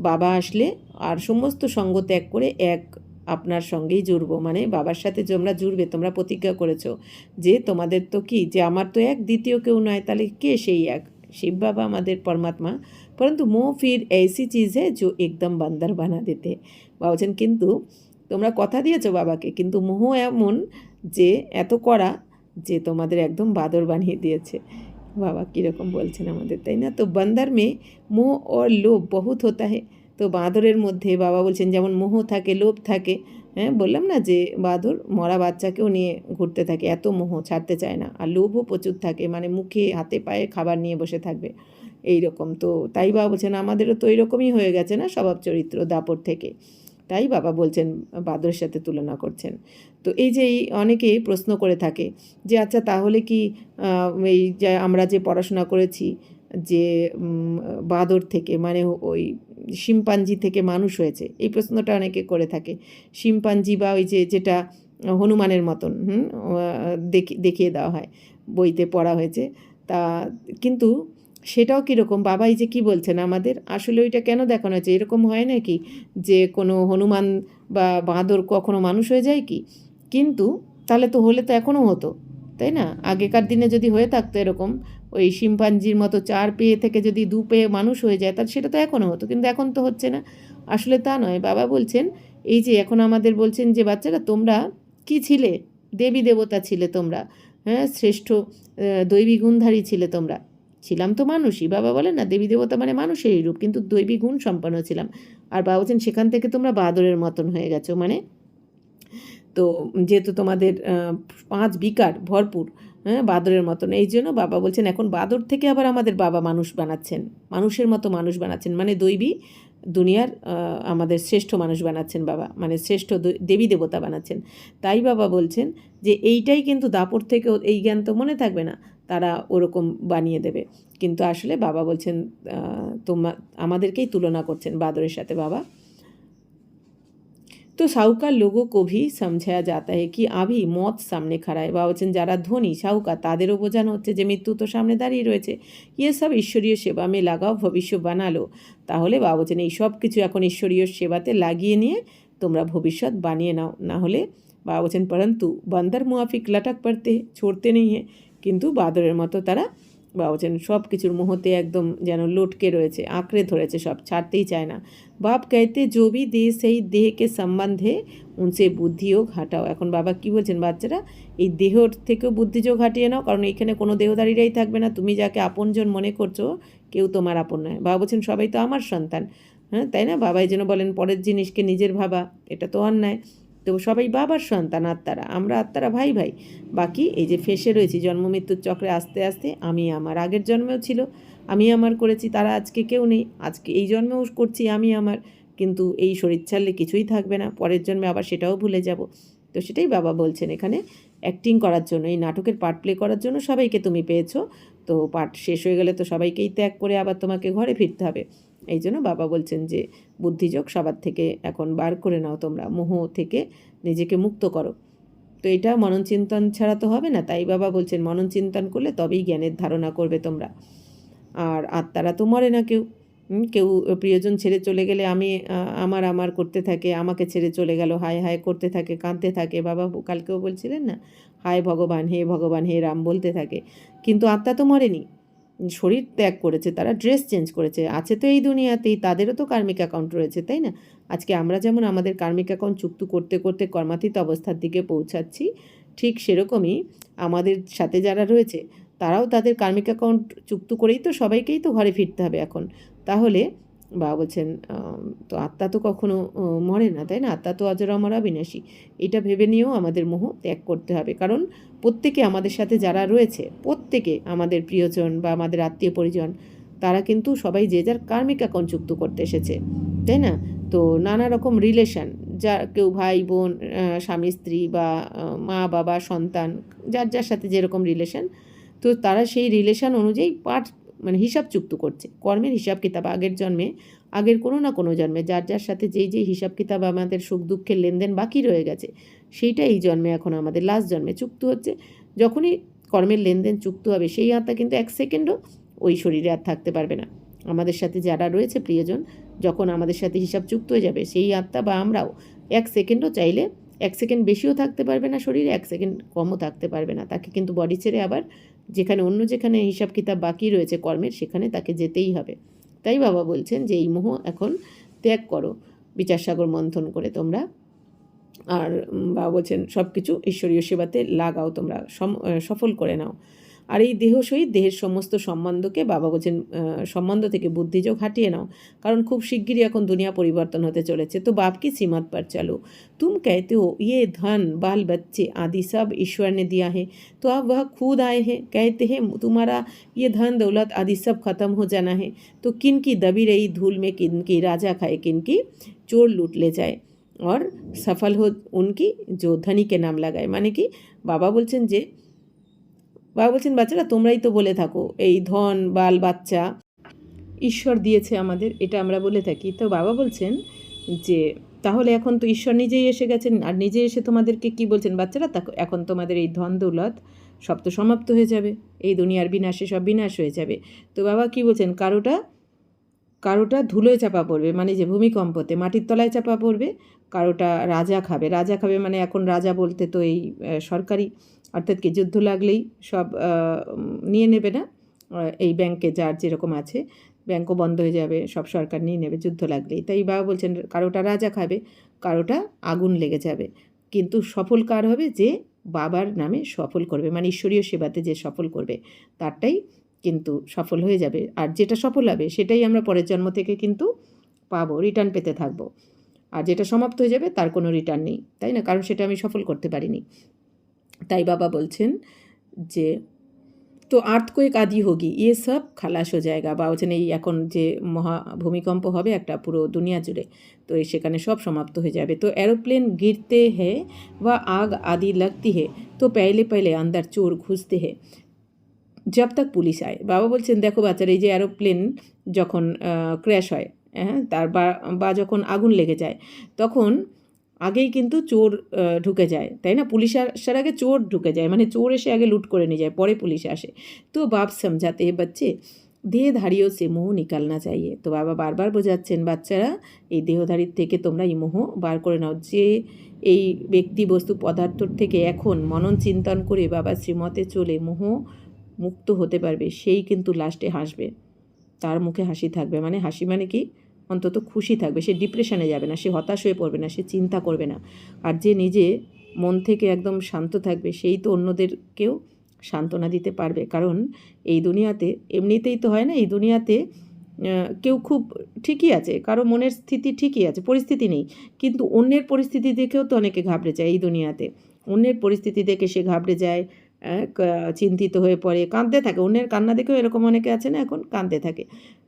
বাবা আসলে আর সমস্ত সঙ্গ ত্যাগ করে এক আপনার সঙ্গেই জুড়বো, মানে বাবার সাথে তোমরা জুড়বে, তোমরা প্রতিজ্ঞা করেছো যে তোমাদের তো কি, যে আমার তো এক, দ্বিতীয় কেউ নয়, তাহলে কে সেই এক? শিব বাবা আমাদের পরমাত্মা। পরন্তু মোহ ফির ऐसी चीज़ है जो एकदम बंदर बना देते। বাবা বলছেন কিন্তু তোমরা কথা দিয়েছো বাবাকে, কিন্তু মোহ এমন যে এত কড়া যে তোমাদের একদম বাদর বানিয়ে দিয়েছে। বাবা কীরকম বলছেন আমাদের, তাই না। তো বান্দার মে মোহ और লোভ বহুত होता है। তো বাঁদরের মধ্যে বাবা বলছেন যেমন মোহ থাকে, লোভ থাকে, হ্যাঁ বললাম না যে বাঁদর মরা বাচ্চাকেও নিয়ে ঘুরতে থাকে, এত মোহ, ছাড়তে চায় না। আর লোভও প্রচুর থাকে, মানে মুখে হাতে পায়ে খাবার নিয়ে বসে থাকবে এই রকম। তো তাই বাবা বলছেন আমাদেরও তো এরকমই হয়ে গেছে না স্বভাব চরিত্র দাপর থেকে, তাই বাবা বলছেন বাঁদরের সাথে তুলনা করছেন। তো এই যে অনেকে প্রশ্ন করে থাকে যে আচ্ছা তাহলে কি এই যে আমরা যে পড়াশোনা করেছি যে বাঁদর থেকে, মানে ওই শিম্পাঞ্জি থেকে মানুষ হয়েছে, এই প্রশ্নটা অনেকে করে থাকে। শিম্পাঞ্জি বা ওই যে যেটা হনুমানের মতন দেখিয়ে দেওয়া হয়, বইতে পড়া হয়েছে, তা কিন্তু সেটাও কীরকম, বাবা এই যে কী বলছেন আমাদের, আসলে ওইটা কেন দেখানো হয়েছে? এরকম হয় নাকি যে কোনো হনুমান বা বাঁদর কখনো মানুষ হয়ে যায় কি? কিন্তু তাহলে তো হলে তো এখনও হতো, তাই না। আগেকার দিনে যদি হয়ে থাকতো এরকম, ওই শিম্পাঞ্জির মতো 4 পেয়ে থেকে যদি 2 পেয়ে মানুষ হয়ে যায়, তাহলে সেটা তো এখনও হতো, কিন্তু এখন তো হচ্ছে না। আসলে তা নয়, বাবা বলছেন এই যে এখন আমাদের বলছেন যে বাচ্চারা তোমরা কি ছিলে, দেবী দেবতা ছিলে তোমরা, হ্যাঁ শ্রেষ্ঠ দৈবী গুণধারী ছিলে তোমরা। ছিলাম তো মানুষই, বাবা বলেন না দেবী দেবতা মানে মানুষেরই রূপ, কিন্তু দৈবী গুণ সম্পন্ন ছিলাম। আর বাবা বলছেন সেখান থেকে তোমরা বাঁদরের মতন হয়ে গেছো, মানে তো যেহেতু তোমাদের 5 বিকার ভরপুর, হ্যাঁ বাঁদরের মতন, এই জন্য বাবা বলছেন এখন বাঁদর থেকে আবার আমাদের বাবা মানুষ বানাচ্ছেন, মানুষের মতো মানুষ বানাচ্ছেন, মানে দৈবী দুনিয়ার আমাদের শ্রেষ্ঠ মানুষ বানাচ্ছেন বাবা, মানে শ্রেষ্ঠ দেবী দেবতা বানাচ্ছেন। তাই বাবা বলছেন যে এইটাই কিন্তু দাপর থেকে, এই জ্ঞান তো মনে থাকবে না, তারা ওরকম বানিয়ে দেবে। কিন্তু আসলে বাবা বলছেন আমাদেরকেই তুলনা করছেন বাঁদরের সাথে বাবা। তো সাহুকার लोगों को भी समझाया जाता है कि अभी मौत सामने खड़ा है। বা বলছেন যারা ধনী সাহুকার তাদেরও বোঝানো হচ্ছে যে মৃত্যু তো সামনে দাঁড়িয়ে রয়েছে। ইয়ে সব ঈশ্বরীয় সেবা মে লাগাও ভবিষ্য বানালো। তাহলে বা বলছেন এই সব কিছু এখন ঈশ্বরীয় সেবাতে লাগিয়ে নিয়ে তোমরা ভবিষ্যৎ বানিয়ে নাও, না হলে বা বলছেন পরন্তু বান্দার মুআফিক লটক পড়তে ছোড়তে নেই হ্যাঁ, কিন্তু বাদরের মতো তারা বা বলছেন সব কিছুর মুহূর্তে একদম যেন লটকে রয়েছে, আঁকড়ে ধরেছে, সব ছাড়তেই চায় না। বাপ कहते जो भी देह সেই দেহকে সম্বন্ধে উনসে বুদ্ধিযোগ হাটাও। এখন বাবা কি বলছেন, বাচ্চারা এই দেহর থেকেও বুদ্ধিযোগ হাটিয়ে নাও, কারণ এইখানে কোনো দেহদারিরাই থাকবে না। তুমি যাকে আপনজন মনে করছো কেউ তোমার আপন নয়। বাবা বলছেন সবাই তো আমার সন্তান, হ্যাঁ তাই না? বাবাই যেন বলেন পরের জিনিসকে নিজের ভাবা, এটা তো অন্যায়। তো সবাই বাবার সন্তান আত্মারা, আমরা আত্মারা ভাই ভাই। বাকি এই যে ফেসে রয়েছি জন্ম মৃত্যুর চক্রে আস্তে আস্তে, আমি আমার আগের জন্মেও ছিল, আমি আমার করেছি, তারা আজকে কেউ নেই, আজকে এই জন্মেও করছি আমি আমার, কিন্তু এই শরীর ছাড়লে কিছুই থাকবে না, পরের জন্মে আবার সেটাও ভুলে যাব। তো সেটাই বাবা বলছেন এখানে, অ্যাক্টিং করার জন্য, এই নাটকের পার্ট প্লে করার জন্য সবাইকে তুমি পেয়েছো, তো পার্ট শেষ হয়ে গেলে তো সবাইকেই ত্যাগ করে আবার তোমাকে ঘরে ফিরতে হবে। এই জন্য বাবা বলছেন যে বুদ্ধিযোগ সবার থেকে এখন বার করে নাও, তোমরা মোহ থেকে নিজেকে মুক্ত করো। তো এটা মনন চিন্তন ছাড়া তো হবে না, তাই বাবা বলছেন মনন চিন্তন করলে তবেই জ্ঞানের ধারণা করবে তোমরা। আর আত্মারা তো মরে না কেউ, কেউ প্রিয়জন ছেড়ে চলে গেলে আমি আমার আমার করতে থাকে, আমাকে ছেড়ে চলে গেল হায় হায় করতে থাকে, কাঁদতে থাকে। বাবা কালকেও বলছিলেন না, হায় ভগবান হে রাম বলতে থাকে, কিন্তু আত্মা তো মরেনি, শরীর ত্যাগ করেছে, তারা ড্রেস চেঞ্জ করেছে, আছে তো এই দুনিয়াতেই, তাদেরও তো কার্মিক অ্যাকাউন্ট রয়েছে, তাই না? আজকে আমরা যেমন আমাদের কার্মিক অ্যাকাউন্ট চুক্ত করতে করতে কর্মাতীত অবস্থার দিকে পৌঁছাচ্ছি, ঠিক সেরকমই আমাদের সাথে যারা রয়েছে তারাও তাদের কার্মিক অ্যাকাউন্ট চুক্ত করেই তো সবাইকেই তো ঘরে ফিরতে হবে এখন। তাহলে বাবা বলছেন তো আত্মা তো কখনো মরে না, তাই না? আত্মা তো অজরামর অবিনাশী, এটা ভেবে নিয়েও আমাদের মোহ ত্যাগ করতে হবে, কারণ প্রত্যেকে আমাদের সাথে যারা রয়েছে, প্রত্যেকে আমাদের প্রিয়জন বা আমাদের আত্মীয় পরিজন, তারা কিন্তু সবাই যে যার কার্মিক অ্যাকাউন্ট চুক্ত করতে এসেছে, তাই না? তো নানা রকম রিলেশান, যা কেউ ভাই বোন, স্বামী স্ত্রী বা মা বাবা সন্তান, যার যার সাথে যেরকম রিলেশান, তো তারা সেই রিলেশান অনুযায়ী মানে হিসাব চুক্ত করছে, কর্মের হিসাব কিতাব আগের জন্মে, আগের কোনো না কোনো জন্মে যার যার সাথে যেই হিসাব কিতাব আমাদের সুখ দুঃখের লেনদেন বাকি রয়ে গেছে, সেইটা এই জন্মে এখন আমাদের লাস্ট জন্মে চুক্ত হচ্ছে। যখনই কর্মের লেনদেন চুক্ত হবে, সেই আত্মা কিন্তু এক সেকেন্ডও ওই শরীরে আর থাকতে পারবে না। আমাদের সাথে যারা রয়েছে প্রিয়জন, যখন আমাদের সাথে হিসাব চুক্ত হয়ে যাবে, সেই আত্মা বা আমরাও এক সেকেন্ডও চাইলে, এক সেকেন্ড বেশিও থাকতে পারবে না শরীরে, এক সেকেন্ড কমও থাকতে পারবে না, তাকে কিন্তু বডি ছেড়ে আবার যেখানে হিসাব কিতাব বাকি রয়েছে কর্মের, সেখানে তাকে যেতেই হবে। তাই বাবা বলছেন যে এই মোহ এখন ত্যাগ করো, বিচারসাগর মন্থন করে তোমরা। আর বাবা বলছেন সব কিছু ঈশ্বরীয় সেবাতে লাগাও, তোমরা সফল করে নাও। আর এই দেহ সহিত দেহের সমস্ত সম্বন্ধকে বাবা বলছেন সম্বন্ধ থেকে বুদ্ধিযোগ হাটিয়ে নাও, কারণ খুব শিগগিরই এখন দুনিয়া পরিবর্তন হতে চলেছে। তো बाप की सीमत पर चलो, तुम कहते हो ये धन बाल बच्चे आदि सब ईश्वर ने दिया है, तो अब वह खुद आए हैं, कहते हैं तुम्हारा ये धन दौलत आदि सब खत्म हो जाना है, तो किन की दबी रही धूल में किन की राजा खाए, किन की चोर लूट ले जाए, और सफल हो उनकी जो धनी के नाम लगाए। মানে কি বাবা বলছেন যে, বাবা বলছেন বাচ্চারা তোমরাই তো বলে থাকো এই ধন বাল বাচ্চা ঈশ্বর দিয়েছে আমাদের, এটা আমরা বলে থাকি। তো বাবা বলছেন যে তাহলে এখন তো ঈশ্বর নিজেই এসে গেছেন, আর নিজে এসে তোমাদেরকে কি বলছেন বাচ্চারা, এখন তোমাদের এই ধন দৌলত সব তো সমাপ্ত হয়ে যাবে, এই দুনিয়ার বিনাশে সব বিনাশ হয়ে যাবে। তো বাবা কি বলছেন, কারোটা ধুলোয় চাপা পড়বে, মানে যে ভূমিকম্পতে মাটির তলায় চাপা পড়বে, কারোটা রাজা খাবে মানে এখন রাজা বলতে তো এই সরকারি, অর্থাৎ কি যুদ্ধ লাগলেই সব নিয়ে নেবে না, এই ব্যাংকে যার যেরকম আছে ব্যাংকও বন্ধ হয়ে যাবে, সব সরকার নিয়ে নেবে যুদ্ধ লাগলেই। তাই বাবা বলছেন কারোটা রাজা খাবে, কারোটা আগুন লেগে যাবে, কিন্তু সফল কার হবে, যে বাবার নামে সফল করবে, মানে ঈশ্বরীয় সেবাতে যে সফল করবে তারটাই কিন্তু সফল হয়ে যাবে। আর যেটা সফল হবে সেটাই আমরা পরের জন্ম থেকে কিন্তু পাবো, রিটার্ন পেতে থাকবো। আর যেটা সমাপ্ত হয়ে যাবে তার কোনো রিটার্ন নেই, তাই না? কারণ সেটা আমি সফল করতে পারিনি। তাই বাবা বলছেন যে তো আর্থকোয়েক আদি হোগি, ইয়ে সব খালাস হয়ে যায়গা। বা বলছেন এই এখন যে ভূমিকম্প হবে একটা পুরো দুনিয়া জুড়ে, তো সেখানে সব সমাপ্ত হয়ে যাবে। তো এরোপ্লেন गिरते हैं व आग आदि लगती है, तो पहले पहले अंदर चोर घुसते हैं जब तक पुलिस आए। বাবা বলছেন দেখো বাচ্চারা, এই যে এরোপ্লেন যখন ক্র্যাশ হয়, হ্যাঁ, তার বা যখন আগুন লেগে যায়, তখন আগেই কিন্তু চোর ঢুকে যায়, তাই না? পুলিশ আসার আগে চোর ঢুকে যায়, মানে চোর এসে আগে লুট করে নিয়ে যায়, পরে পুলিশ আসে। তো বাপ সমঝাতে হে বাচ্চে দেহধারীও সে মোহ নিকালনা চাইয়ে। তো বাবা বারবার বোঝাচ্ছেন, বাচ্চারা এই দেহধারীর থেকে তোমরা এই মোহ বার করে নাও। যে এই ব্যক্তি বস্তু পদার্থর থেকে এখন মনন চিন্তন করে বাবা শ্রীমতে চলে মোহ মুক্ত হতে পারবে, সেই কিন্তু লাস্টে হাসবে, তার মুখে হাসি থাকবে। মানে হাসি মানে কি, অন্তত খুশি থাকবে, সে ডিপ্রেশনে যাবে না, সে হতাশ হয়ে পড়বে না, সে চিন্তা করবে না। আর যে নিজে মন থেকে একদম শান্ত থাকবে, সেই তো অন্যদেরকেও সান্ত্বনা দিতে পারবে। কারণ এই দুনিয়াতে এমনিতেই তো হয় না, এই দুনিয়াতে কেউ খুব ঠিকই আছে, কারো মনের স্থিতি ঠিকই আছে, পরিস্থিতি নেই, কিন্তু অন্যের পরিস্থিতি দেখেও তো অনেকে ঘাবড়ে যায় এই দুনিয়াতে। অন্যের পরিস্থিতি দেখে সে ঘাবড়ে যায়, চিন্তিত হয়ে পড়ে, কাঁদতে থাকে। অন্যের কান্না দেখেও এরকম অনেকে আছে না, এখন কাঁদতে থাকে।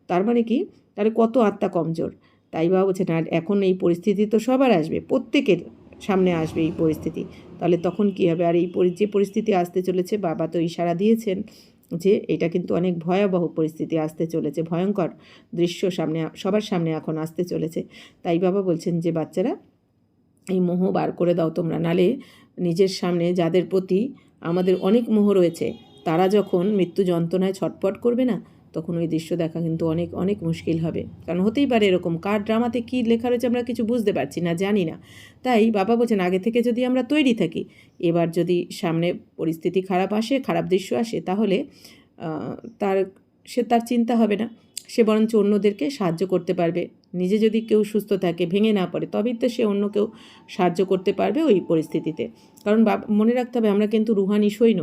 তার মানে কি, তাহলে কত আত্মা কমজোর। তাই বাবা বলছেন, আর এখন এই পরিস্থিতি তো সবার আসবে, প্রত্যেকের সামনে আসবে এই পরিস্থিতি। তাহলে তখন কী হবে? আর এই যে পরিস্থিতি আসতে চলেছে, বাবা তো ইশারা দিয়েছেন যে এটা কিন্তু অনেক ভয়াবহ পরিস্থিতি আসতে চলেছে, ভয়ঙ্কর দৃশ্য সামনে সবার সামনে এখন আসতে চলেছে। তাই বাবা বলছেন যে বাচ্চারা, এই মোহ বার করে দাও তোমরা, নালে নিজের সামনে যাদের প্রতি আমাদের অনেক মোহ রয়েছে, তারা যখন মৃত্যু যন্ত্রণায় ছটপট করবে না, তখন ওই দৃশ্য দেখা কিন্তু অনেক অনেক মুশকিল হবে। কারণ হতেই পারে এরকম, কার ড্রামাতে কী লেখা রয়েছে আমরা কিছু বুঝতে পারছি না, জানি না। তাই বাবা বলছেন, আগে থেকে যদি আমরা তৈরি থাকি, এবার যদি সামনে পরিস্থিতি খারাপ আসে, খারাপ দৃশ্য আসে, তাহলে তার চিন্তা হবে না, সে বরঞ্চ অন্যদেরকে সাহায্য করতে পারবে। নিজে যদি কেউ সুস্থ থাকে, ভেঙে না পড়ে, তবেই তো সে অন্য কেউ সাহায্য করতে পারবে ওই পরিস্থিতিতে। কারণ মনে রাখতে হবে, আমরা কিন্তু রুহানি সৈন্য,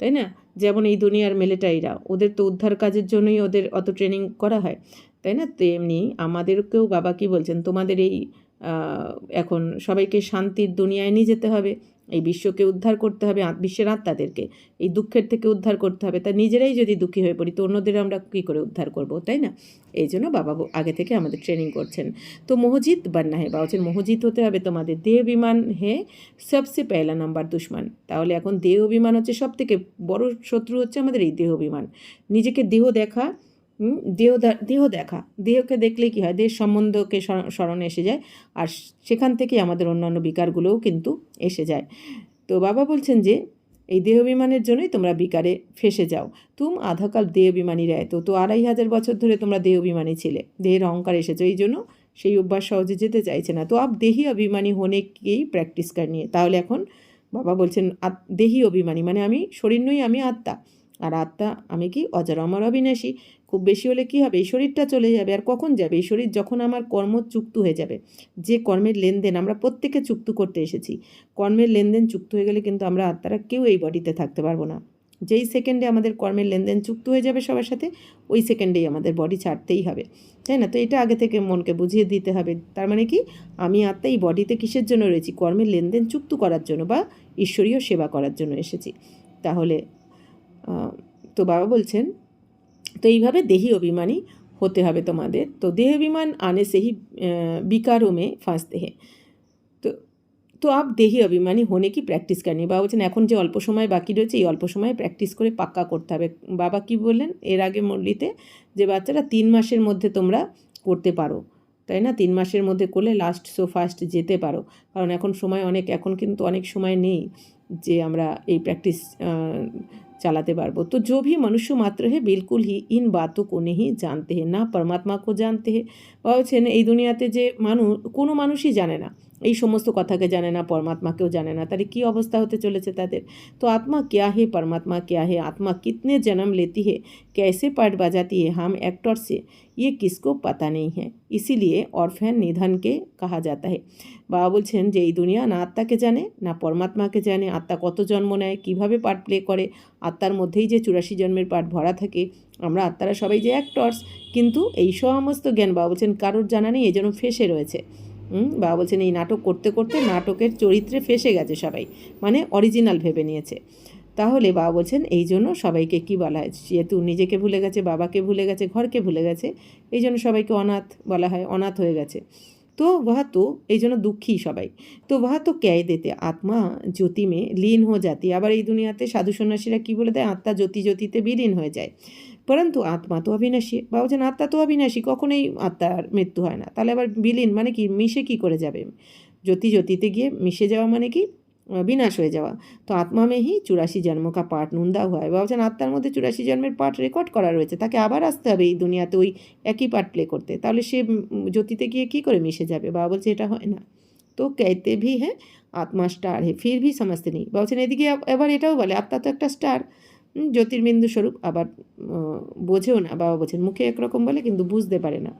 তাই না? যেমন এই দুনিয়ার মিলিটারিরা, ওদের তো উদ্ধার কাজের জন্যই ওদের অত ট্রেনিং করা হয়, তাই না? তেমনি আমাদেরকেও বাবা কি বলছেন, তোমাদের এই এখন সবাইকে শান্তির দুনিয়ায় নিয়ে যেতে হবে, এই বিশ্বকে উদ্ধার করতে হবে, বিশ্বের আত্মাদেরকে এই দুঃখের থেকে উদ্ধার করতে হবে। তা নিজেরাই যদি দুঃখী হয়ে পড়ি, তো অন্যদের আমরা কী করে উদ্ধার করব, তাই না? এই জন্য বাবা আগে থেকে আমাদের ট্রেনিং করছেন। তো মোহজিত বান্না হে, বাবা বলছেন মোহজিত হতে হবে তোমাদের। দেহ অভিমান হে সবসে পহলা নাম্বার দুশ্মন। তাহলে এখন দেহ অভিমান হচ্ছে সব থেকে বড় শত্রু, হচ্ছে আমাদের এই দেহ অভিমান। নিজেকে দেহ দেখা, দেহ দেখা, দেহকে দেখলে কী হয়, দেহ সম্বন্ধকে স্মরণে এসে যায়, আর সেখান থেকেই আমাদের অন্যান্য বিকারগুলোও কিন্তু এসে যায়। তো বাবা বলছেন যে এই দেহাভিমানের জন্যই তোমরা বিকারে ফেসে যাও। তুম আধাকাল দেহাভিমানী রায়, তো 2500 বছর ধরে তোমরা দেহাভিমানী ছিলে, দেহের অহংকার এসেছো, এই জন্য সেই অভ্যাস সহজে যেতে চাইছে না। তো দেহি অভিমানী হনেকেই প্র্যাকটিস নিয়ে। তাহলে এখন বাবা বলছেন দেহি অভিমানী মানে আমি শরীর নই, আমি আত্মা। আর আত্মা আমি কি, অজর অমর অবিনাশী। খুব বেশি হলে কি হবে, এই শরীরটা চলে যাবে। আর কখন যাবে এই শরীর? যখন আমার কর্ম চুক্ত হয়ে যাবে। যে কর্মের লেনদেন আমরা প্রত্যেকে চুক্ত করতে এসেছি, কর্মের লেনদেন চুক্ত হয়ে গেলে কিন্তু আমরা আত্মারা কেউ এই বডিতে থাকতে পারবো না। যেই সেকেন্ডে আমাদের কর্মের লেনদেন চুক্ত হয়ে যাবে সবার সাথে, ওই সেকেন্ডেই আমাদের বডি ছাড়তেই হবে, তাই না? তো এটা আগে থেকে মনকে বুঝিয়ে দিতে হবে। তার মানে কি, আমি আত্মা এই বডিতে কিসের জন্য রয়েছি? কর্মের লেনদেন চুক্ত করার জন্য বা ঈশ্বরীয় সেবা করার জন্য এসেছি। তাহলে তো বাবা বলছেন, তো এইভাবে দেহি অভিমানী হতে হবে তোমাদের। তো দেহ অভিমান আনে সেই বিকারোं में ফাঁসতে হে। তো আপ দেহি অভিমানী হনে কি প্র্যাকটিস করনি। বাবা বলছেন এখন যে অল্প সময় বাকি রয়েছে, এই অল্প সময়ে প্র্যাকটিস করে পাক্কা করতে হবে। বাবা কি বললেন এর আগে মুরলিতে, যে বাচ্চারা 3 মাসের মধ্যে তোমরা করতে পারো, তাই না? 3 মাসের মধ্যে করলে লাস্ট সো ফাস্ট যেতে পারো। কারণ এখন সময় অনেক, এখন কিন্তু অনেক সময় নেই যে আমরা এই প্র্যাকটিস চালাতে পারবো। তো जो भी मनुष्य मात्र है बिल्कुल ही इन बातों को नहीं जानते हैं, ना परमात्मा को जानते हैं। বলছেন এই দুনিয়াতে যে কোনো মানুষই জানে না, এই সমস্ত কথাকে জানে না, পরমাত্মাকেও জানে না। তাহলে কী অবস্থা হতে চলেছে তাদের? তো आत्मा क्या है, परमात्मा क्या है, आत्मा कितने जन्म लेती है, कैसे पार्ट बजाती है हम एक्टर से, ये किसको पता नहीं है, इसीलिए ऑर्फेन निधन के कहा जाता है। বাবা বলছেন যে এই দুনিয়া না আত্মাকে জানে, না পরমাত্মাকে জানে। আত্মা কত জন্ম নেয়, কীভাবে পার্ট প্লে করে, আত্মার মধ্যেই যে 84 জন্মের পার্ট ভরা থাকে, আমরা আত্মারা সবাই যে অ্যাক্টরস, কিন্তু এই সমস্ত জ্ঞান বাবা বলছেন কারোর জানা নেই, এই জন্য ফেসে রয়েছে। বাবা বলছেন এই নাটক করতে করতে নাটকের চরিত্রে ফেসে গেছে সবাই, মানে অরিজিনাল ভেবে নিয়েছে। তাহলে বাবা বলছেন এই জন্য সবাইকে কি বলা হয়, যেহেতু নিজেকে ভুলে গেছে, বাবাকে ভুলে গেছে, ঘরকে ভুলে গেছে, এই জন্য সবাইকে অনাথ বলা হয়, অনাথ হয়ে গেছে। তো वह तो এই জন্য দুঃখী সবাই। তো वह तो ক্যায় দেতে আত্মা জ্যোতি মে লীন হয়ে জাতি। আবার এই দুনিয়াতে সাধু সন্ন্যাসীরা কী বলে দেয়, আত্মা জ্যোতিতে বিলীন হয়ে যায়। পরন্তু আত্মা তো অবিনাশী। বা বলছেন আত্মা তো অবিনাশী, কখনোই আত্মার মৃত্যু হয় না। তাহলে আবার বিলীন মানে কি, মিশে কী করে যাবে? ज्योति ज्योतिते गিয়ে মিশে যাওয়া মানে কি বিনাশ হয়ে যাওয়া। তো আত্মা में ही 84 জন্ম का पाठ নুন্দা हुआ है। ভাবছেন আত্মার মধ্যে 84 জন্মের পাঠ রেকর্ড করা রয়েছে, তাকে আবার আসতে হবে এই দুনিয়াতে ওই একই পাঠ প্লে করতে, তাহলে সে জ্যোতিতে গিয়ে কী করে মিশে যাবে? বাবা বলছে এটা হয় না। তো कहते भी है আত্মা স্টার है फिर भी समझते नहीं। বলছেন এদিকে এবার এটাও বলে আত্মা তো একটা স্টার, জ্যোতির্বিন্দু স্বরূপ, আবার বোঝেও না। বাবা বলছেন মুখে একরকম বলে কিন্তু বুঝতে পারে না।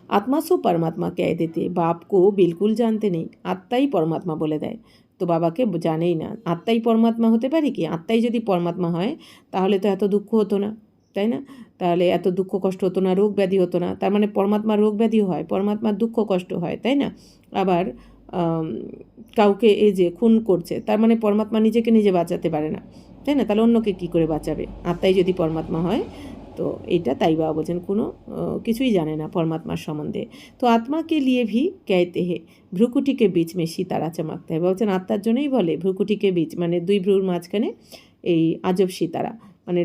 आत्मा सो परमात्मा कह देते, बाप को बिल्कुल जानते नहीं, আত্মাই পরমাত্মা বলে দেয়। তো বাবাকে জানেই না আত্মাই পরমাত্মা হতে পারে কি? আত্মাই যদি পরমাত্মা হয় তাহলে তো এত দুঃখ হতো না, তাই না? তাহলে এত দুঃখ কষ্ট হতো না, রোগ ব্যাধি হতো না। তার মানে পরমাত্মার রোগ ব্যাধিও হয়, পরমাত্মার দুঃখ কষ্ট হয়, তাই না? আবার কাউকে এই যে খুন করছে, তার মানে পরমাত্মা নিজেকে নিজে বাঁচাতে পারে না, তাই না? তাহলে অন্যকে কী করে বাঁচাবে? আত্মাই যদি পরমাত্মা হয়। तो এটা তাই বাবা বলছেন কোনো কিছুই জানে না পরমাত্মার সম্বন্ধে। তো আত্মাকে লিয়ে ভি कहते हैं ভ্রুকুটিকে বীচ में সিতারা চমকতে হয়। বলছেন আত্মার জন্যই বলে ভ্রুকুটিকে বীচ মানে দুই ভ্রুর মাঝখানে এই আজব সিতারা মানে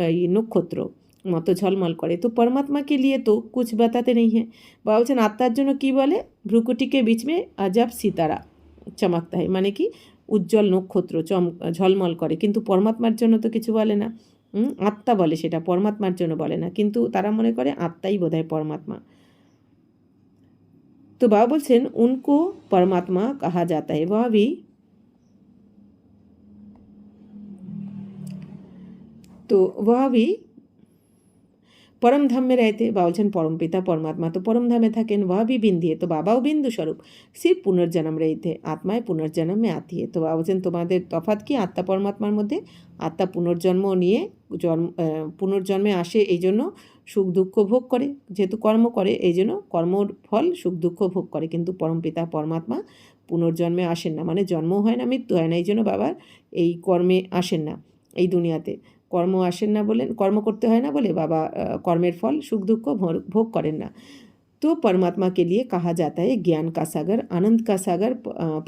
এই নক্ষত্র মতো ঝলমল করে। তো পরমাত্মাকে লিয়ে তো কুছ বাতাতে নেই হ্যাঁ। বাবা বলছেন আত্মার জন্য কী বলে? ভ্রুকুটিকে বীচ में আজব সিতারা চমকতে হয় মানে কি উজ্জ্বল নক্ষত্র ঝলমল করে, কিন্তু পরমাত্মার জন্য তো কিছু বলে না। আত্মা বলে, সেটা পরমাত্মার জন্য বলে না, কিন্তু তারা মনে করে আত্মাই বোধহয় পরমাত্মা। তো বাবা বলছেন উनको परमात्मा कहा जाता है, वह भी तो वह भी परम धाम में रहते। बाबा বলছেন পরম পিতা পরমাত্মা তো পরম ধামে থাকেন। वह भी बिंदी है, तो বাবাও বিন্দু স্বরূপ। सिर्फ पुनर्जन्म रहते, আত্মায় পুনর্জন্ম में आती है। তো বাবা বলছেন তোমাদের তফাৎ কি আত্মা পরমাত্মার মধ্যে? আত্মা পুনর্জন্ম নিয়ে পুনর্জন্মে আসে, এই জন্য সুখ দুঃখ ভোগ করে, যেহেতু কর্ম করে এই জন্য কর্মর ফল সুখ দুঃখ ভোগ করে, কিন্তু পরম পিতা পরমাত্মা পুনর্জন্মে আসেন না, মানে জন্মও হয় না মৃত্যু হয় না, এই জন্য বাবার এই কর্মে আসেন না, এই দুনিয়াতে কর্ম আসেন না বলেন, কর্ম করতে হয় না বলে বাবা কর্মের ফল সুখ দুঃখ ভোগ করেন না। तो परमात्मा के लिए कहा जाता है ज्ञान का सागर, आनंद का सागर,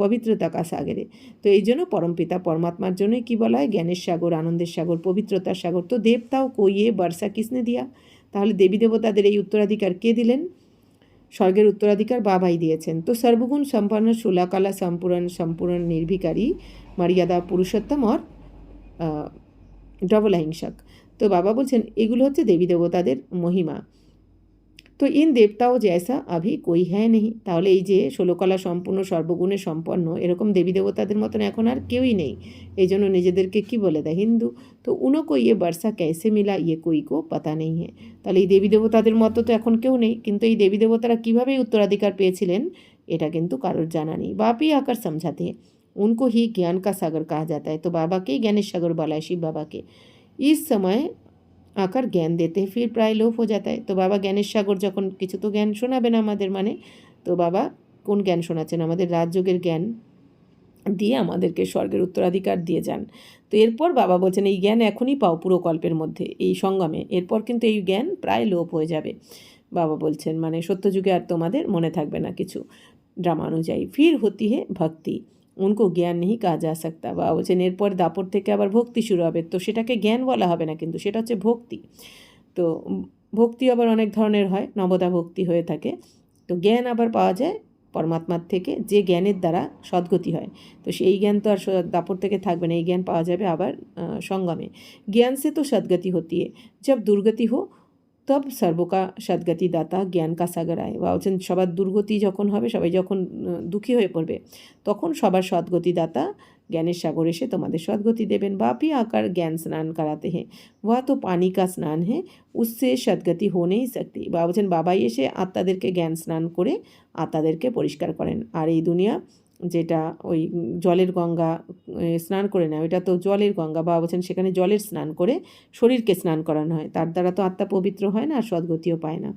पवित्रता का सागर है। तो এই জন্য পরমপিতা পরমাত্মার জন্যই কী বলা হয়? জ্ঞানের সাগর, আনন্দের সাগর, পবিত্রতার সাগর। তো দেবতাও को ये वर्षा किसने दिया? তাহলে দেবী দেবতাদের এই উত্তরাধিকার কে দিলেন? স্বর্গের উত্তরাধিকার বাবাই দিয়েছেন। তো সর্বগুণ সম্পন্ন সুলাকালা সম্পূর্ণ নির্ভিকারী মর্যাদা পুরুষোত্তম और ডবল অহিংসক। তো বাবা বলছেন এগুলো হচ্ছে দেবী দেবতাদের মহিমা। তো ইন দেবতাও জैसा अभी कोई है नहीं। তাহলে এই যে ষোলকলা সম্পূর্ণ সর্বগুণে সম্পন্ন এরকম দেবী দেবতাদের মতন এখন আর কেউই নেই, এই জন্য নিজেদেরকে কী বলে দেয়? হিন্দু। তো উनको ये वर्षा कैसे मिला ये कोई को पता नहीं है। তাহলে এই দেবী দেবতাদের মতো তো এখন কেউ নেই, কিন্তু এই দেবী দেবতারা কীভাবে উত্তরাধিকার পেয়েছিলেন এটা কিন্তু কারোর জানা নেই। বাপই আকার समझाते हैं उनको ही ज्ञान का सागर कहा जाता है। তো বাবাকেই জ্ঞানের সাগর বলা হয়, শিব বাবাকে। इस समय আকার জ্ঞান দিতে ফির প্রায় লোপ হয়ে যেতে হয়। তো বাবা জ্ঞানের সাগর যখন কিছু তো জ্ঞান শোনাবেন আমাদের, মানে তো বাবা কোন জ্ঞান শোনাচ্ছেন? আমাদের রাজযোগের জ্ঞান দিয়ে আমাদেরকে স্বর্গের উত্তরাধিকার দিয়ে যান। তো এরপর বাবা বলছেন এই জ্ঞান এখনই পাও পুরো কল্পের মধ্যে এই সঙ্গমে, এরপর কিন্তু এই জ্ঞান প্রায় লোপ হয়ে যাবে। বাবা বলছেন মানে সত্যযুগে আর তোমাদের মনে থাকবে না কিছু ড্রামা অনুযায়ী। ফির হতি হে ভক্তি, উनको জ্ঞান নেই কাহা যা সকতা। বা বলছেন এরপর দাপর থেকে আবার ভক্তি শুরু হবে, তো সেটাকে জ্ঞান বলা হবে না, কিন্তু সেটা হচ্ছে ভক্তি। তো ভক্তি আবার অনেক ধরনের হয়, নবদা ভক্তি হয়ে থাকে। তো জ্ঞান আবার পাওয়া যায় পরমাত্মার থেকে, যে জ্ঞানের দ্বারা সদ্গতি হয়। তো সেই জ্ঞান তো আর দাপর থেকে থাকবে না, এই জ্ঞান পাওয়া যাবে আবার সঙ্গমে। জ্ঞান সে তো সদ্গতি হতি है, जब दुर्गति हो তব সর্বকা সদ্গতি দাতা জ্ঞান কা সাগর আয়। বা বলছেন সবার দুর্গতি যখন হবে, সবাই যখন দুঃখী হয়ে পড়বে, তখন সবার সদ্গতি দাতা জ্ঞানের সাগর এসে তোমাদের সদ্গতি দেবেন। বাপি আকার জ্ঞান স্নান করাতে হ্যাঁ, ওয়া তো পানি কা স্নান হ্যাঁ, উসসে সদ্গতি হো নেই সকতি। বা বলছেন বাবাই এসে আত্মাদেরকে জ্ঞান স্নান করে আত্মাদেরকে পরিষ্কার করেন। আর এই দুনিয়া যেটা ওই জলের গঙ্গা স্নান করে নেয়, ওইটা তো জলের গঙ্গা। বাবা বলছেন সেখানে জলের স্নান করে শরীরকে স্নান করানো হয়, তার দ্বারা তো আত্মা পবিত্র হয় না আর সদ্গতিও পায় না।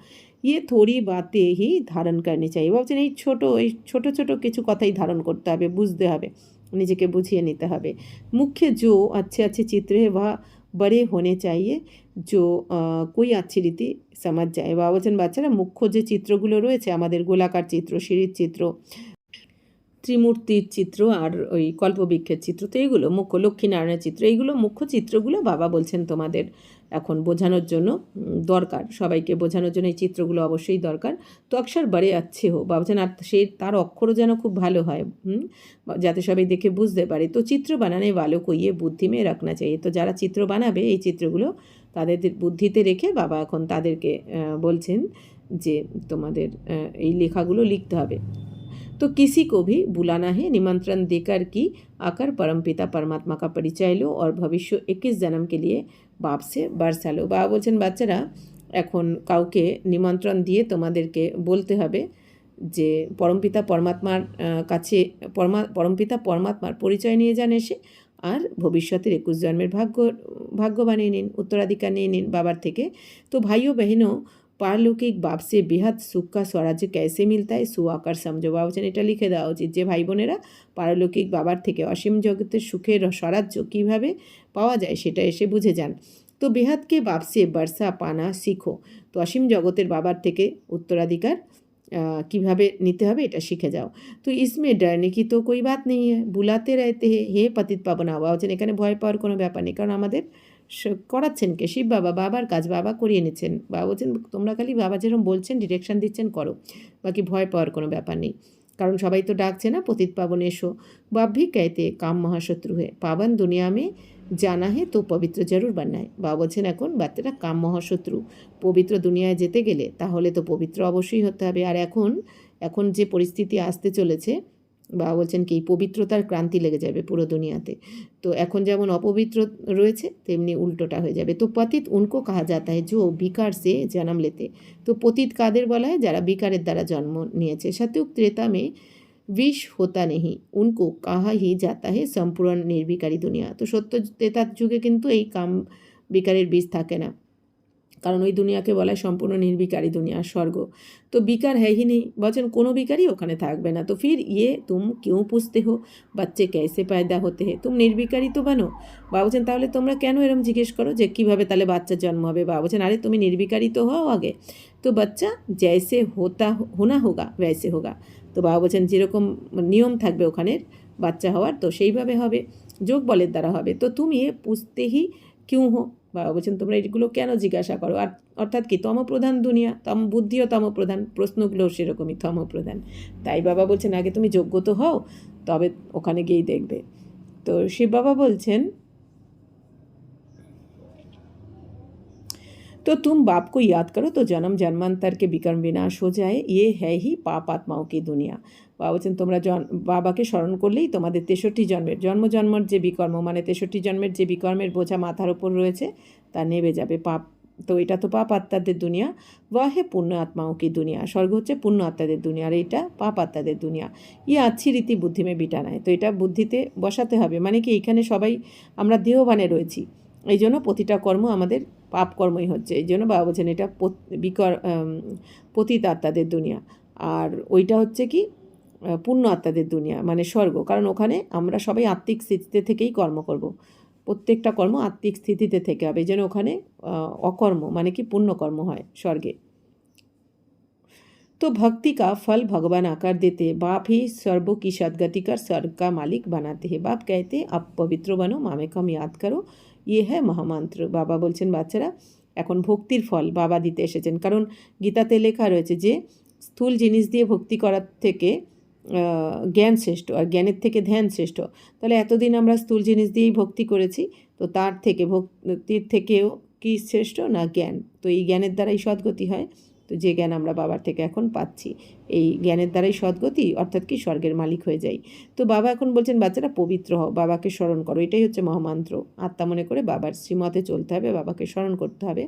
ইয়ে থোড়ি বাতে হি ধারণ করনি চাই। ভাবছেন এই ছোট ছোট কিছু কথাই ধারণ করতে হবে, বুঝতে হবে, নিজেকে বুঝিয়ে নিতে হবে। মুখ্য जो अच्छे अच्छे चित्र है वह बड़े होने चाहिए जो कोई अच्छी রীতি সমাজ যায়। বাবা বলছেন বাচ্চারা মুখ্য যে চিত্রগুলো রয়েছে আমাদের, গোলাকার চিত্র, সিঁড়ির চিত্র, ত্রিমূর্তির চিত্র আর ওই কল্পবৃক্ষের চিত্র, তো এইগুলো মুখ্য, লক্ষ্মীনারায়ণের চিত্র, এইগুলো মুখ্য চিত্রগুলো বাবা বলছেন তোমাদের এখন বোঝানোর জন্য দরকার, সবাইকে বোঝানোর জন্য এই চিত্রগুলো অবশ্যই দরকার। তো অক্ষর বাড়ে আচ্ছে হো, ভাবছেন আর সেই তার অক্ষরও যেন খুব ভালো হয়, যাতে সবাই দেখে বুঝতে পারে। তো চিত্র বানানে ভালো কইয়ে বুদ্ধি মেয়ে রাখনা চাই। তো যারা চিত্র বানাবে এই চিত্রগুলো তাদের বুদ্ধিতে রেখে বাবা এখন তাদেরকে বলছেন যে তোমাদের এই লেখাগুলো লিখতে হবে। तो किसी को भी बुलाना है, निमंत्रण देकर कि आकर परमपिता परमात्मा का परिचय लो और भविष्य 21 जन्म के लिए बाप से बरसा लो। বাবা বলছেন বাচ্চারা এখন কাউকে নিমন্ত্রণ দিয়ে তোমাদেরকে বলতে হবে যে পরমপিতা পরমাত্মার কাছে পরমপিতা পরমাত্মার পরিচয় নিয়ে যান এসে, আর ভবিষ্যতের 21 জন্মের ভাগ্য বানিয়ে নিন, উত্তরাধিকার নিয়ে নিন বাবার থেকে। তো ভাইও বহিনও পারলৌকিক বাপ সে বেহাদ সুখ কা স্বরাজ্য कैसे मिलता है सुआकर समझो। বাবা বলছেন এটা লিখে দেওয়া উচিত যে ভাই বোনেরা পারলৌকিক বাবার থেকে অসীম জগতের সুখের স্বরাজ্য কীভাবে পাওয়া যায় সেটা এসে বুঝে যান। তো বেহাদকে বাপ সে বর্ষা পানা শিখো। তো অসীম জগতের বাবার থেকে উত্তরাধিকার কিভাবে নিতে হবে এটা শিখে যাও। তো ইসমে ডরনে কি তো কোই বাত নেই হ্যাঁ, বুলাতে রহতে হে পতিত পাবন। বাবা বলছেন এখানে ভয় পাওয়ার কোনো ব্যাপার নেই, কারণ আমাদের করাচ্ছেন কে? শিব বাবা, বাবার কাজ বাবা করিয়ে নিচ্ছেন। বাবা বলছেন তোমরা খালি বাবা যেরকম বলছেন ডিরেকশন দিচ্ছেন করো, বাকি ভয় পাওয়ার কোনো ব্যাপার নেই, কারণ সবাই তো ডাকছে না পতিত পাবন এসো। বাপ ভি कहते কাম মহাশত্রু है, পাবন দুনিয়া মে জানা হে তো পবিত্র জরুর বান্না है। বাবা বলছেন এখন বাচ্চারা কাম মহাশত্রু, পবিত্র দুনিয়ায় যেতে গেলে তাহলে তো পবিত্র অবশ্যই হতে হবে। আর এখন যে পরিস্থিতি আসতে চলেছে, বাবা বলছেন কি পবিত্রতার ক্রান্তি লেগে যাবে পুরো দুনিয়াতে। তো এখন যেমন অপবিত্র রয়েছে তেমনি উল্টোটা হয়ে যাবে। তো পতিত উনকো কাহা যাতা है जो বিকার সে জন্ম লেতে। তো পতিত কাদের বলা হয়? যারা বিকারের দ্বারা জন্ম নিয়েছে। সত্যযুগ ত্রেতা মে विष होता नहीं, उनको कहा ही जाता है সম্পূর্ণ নির্বিকারী দুনিয়া। তো সত্য ত্রেতার যুগে কিন্তু এই কাম বিকারের বীজ থাকে না, কারণ ওই দুনিয়াকে বলা হয় সম্পূর্ণ নির্বিকারী দুনিয়া, স্বর্গ। তো বিকার হ্যাঁ হি নেই, বলছেন কোনো বিকারই ওখানে থাকবে না। তো ফির ইয়ে তুম क्यों पूछते हो बच्चे कैसे पैदा होते हैं, तुम निर्विकारी तो बनो। বাবা বলছেন তাহলে তোমরা কেন এরম জিজ্ঞেস করো যে কীভাবে তাহলে বাচ্চার জন্ম হবে। বাবা বলছেন আরে তুমি নির্বিকারী তো হও আগে, তো বাচ্চা জैसे होना होगा वैसे होगा। তো বাবা বলছেন যেরকম নিয়ম থাকবে ওখানের বাচ্চা হওয়ার তো সেইভাবে হবে, যোগ বলের দ্বারা হবে। তো তুমি এ পুষতে হি কিউ হো। বাবা বলছেন তোমরা এগুলো কেন জিজ্ঞাসা করো। আর অর্থাৎ কি তমপ্রধান দুনিয়া, বুদ্ধিও তমপ্রধান, প্রশ্নগুলোও সেরকমই তমপ্রধান। তাই বাবা বলছেন আগে তুমি যোগ্য তো হও, তবে ওখানে গিয়েই দেখবে। তো শিব বাবা বলছেন तो तुम बाप को याद करो तो जन्म जन्मांतर के विकर्म विनाश हो जाए, ये है ही पाप आत्माओं की दुनिया। বাবা বলছেন তোমরা বাবাকে স্মরণ করলেই তোমাদের 63 জন্মের জন্মের যে বিকর্ম, মানে 63 জন্মের যে বিকর্মের বোঝা মাথার ওপর রয়েছে তা নেবে যাবে। পাপ তো এটা তো পাপ আত্মাদের দুনিয়া, ওয়া হে পুণ্য আত্মাও কি দুনিয়া। স্বর্গ হচ্ছে পুণ্য আত্মাদের দুনিয়া, আর এইটা পাপ আত্মাদের দুনিয়া। ইয়ে আচ্ছি রীতি বুদ্ধি মে বিটানায়। তো এটা বুদ্ধিতে বসাতে হবে, মানে কি এইখানে সবাই আমরা দেহবানে রয়েছি, এই জন্য প্রতিটা কর্ম আমাদের পাপ কর্মই হচ্ছে। এই জন্য বাবা বলছেন এটা পতিত আত্মাদের দুনিয়া, আর ওইটা হচ্ছে কি পুণ্য আত্মাদের দুনিয়া মানে স্বর্গ, কারণ ওখানে আমরা সবাই আত্মিক স্থিতিতে থেকেই কর্ম করব, প্রত্যেকটা কর্ম আত্মিক স্থিতিতে থেকে হবে। এই জন্য ওখানে অকর্ম মানে কি পুণ্যকর্ম হয় স্বর্গে। तो भक्ति का फल भगवान आकर देते, बाप ही सर्वों की सदगति कर स्वर्ग का मालिक बनाते हैं। बाप कहते अब पवित्र बनो, मामे कम याद करो, ये है মহামন্ত্র। বাবা বলছেন বাচ্চারা এখন ভক্তির ফল বাবা দিতে এসেছেন, কারণ গীতাতে লেখা রয়েছে যে স্থূল জিনিস দিয়ে ভক্তি করার থেকে জ্ঞান শ্রেষ্ঠ, আর জ্ঞানের থেকে ধ্যান শ্রেষ্ঠ। তাহলে এতদিন আমরা স্থূল জিনিস দিয়েই ভক্তি করেছি, তো তার থেকে ভক্তির থেকেও কি শ্রেষ্ঠ না জ্ঞান। তো এই জ্ঞানের দ্বারাই সদ্গতি হয়। তো যে জ্ঞান আমরা বাবার থেকে এখন পাচ্ছি, এই জ্ঞানের দ্বারাই সদ্গতি, অর্থাৎ কি স্বর্গের মালিক হয়ে যাই। তো বাবা এখন বলছেন বাচ্চারা পবিত্র হও, বাবাকে স্মরণ করো, এটাই হচ্ছে মহামন্ত্র। আত্মা মনে করে বাবার শ্রীমতে চলতে হবে, বাবাকে স্মরণ করতে হবে।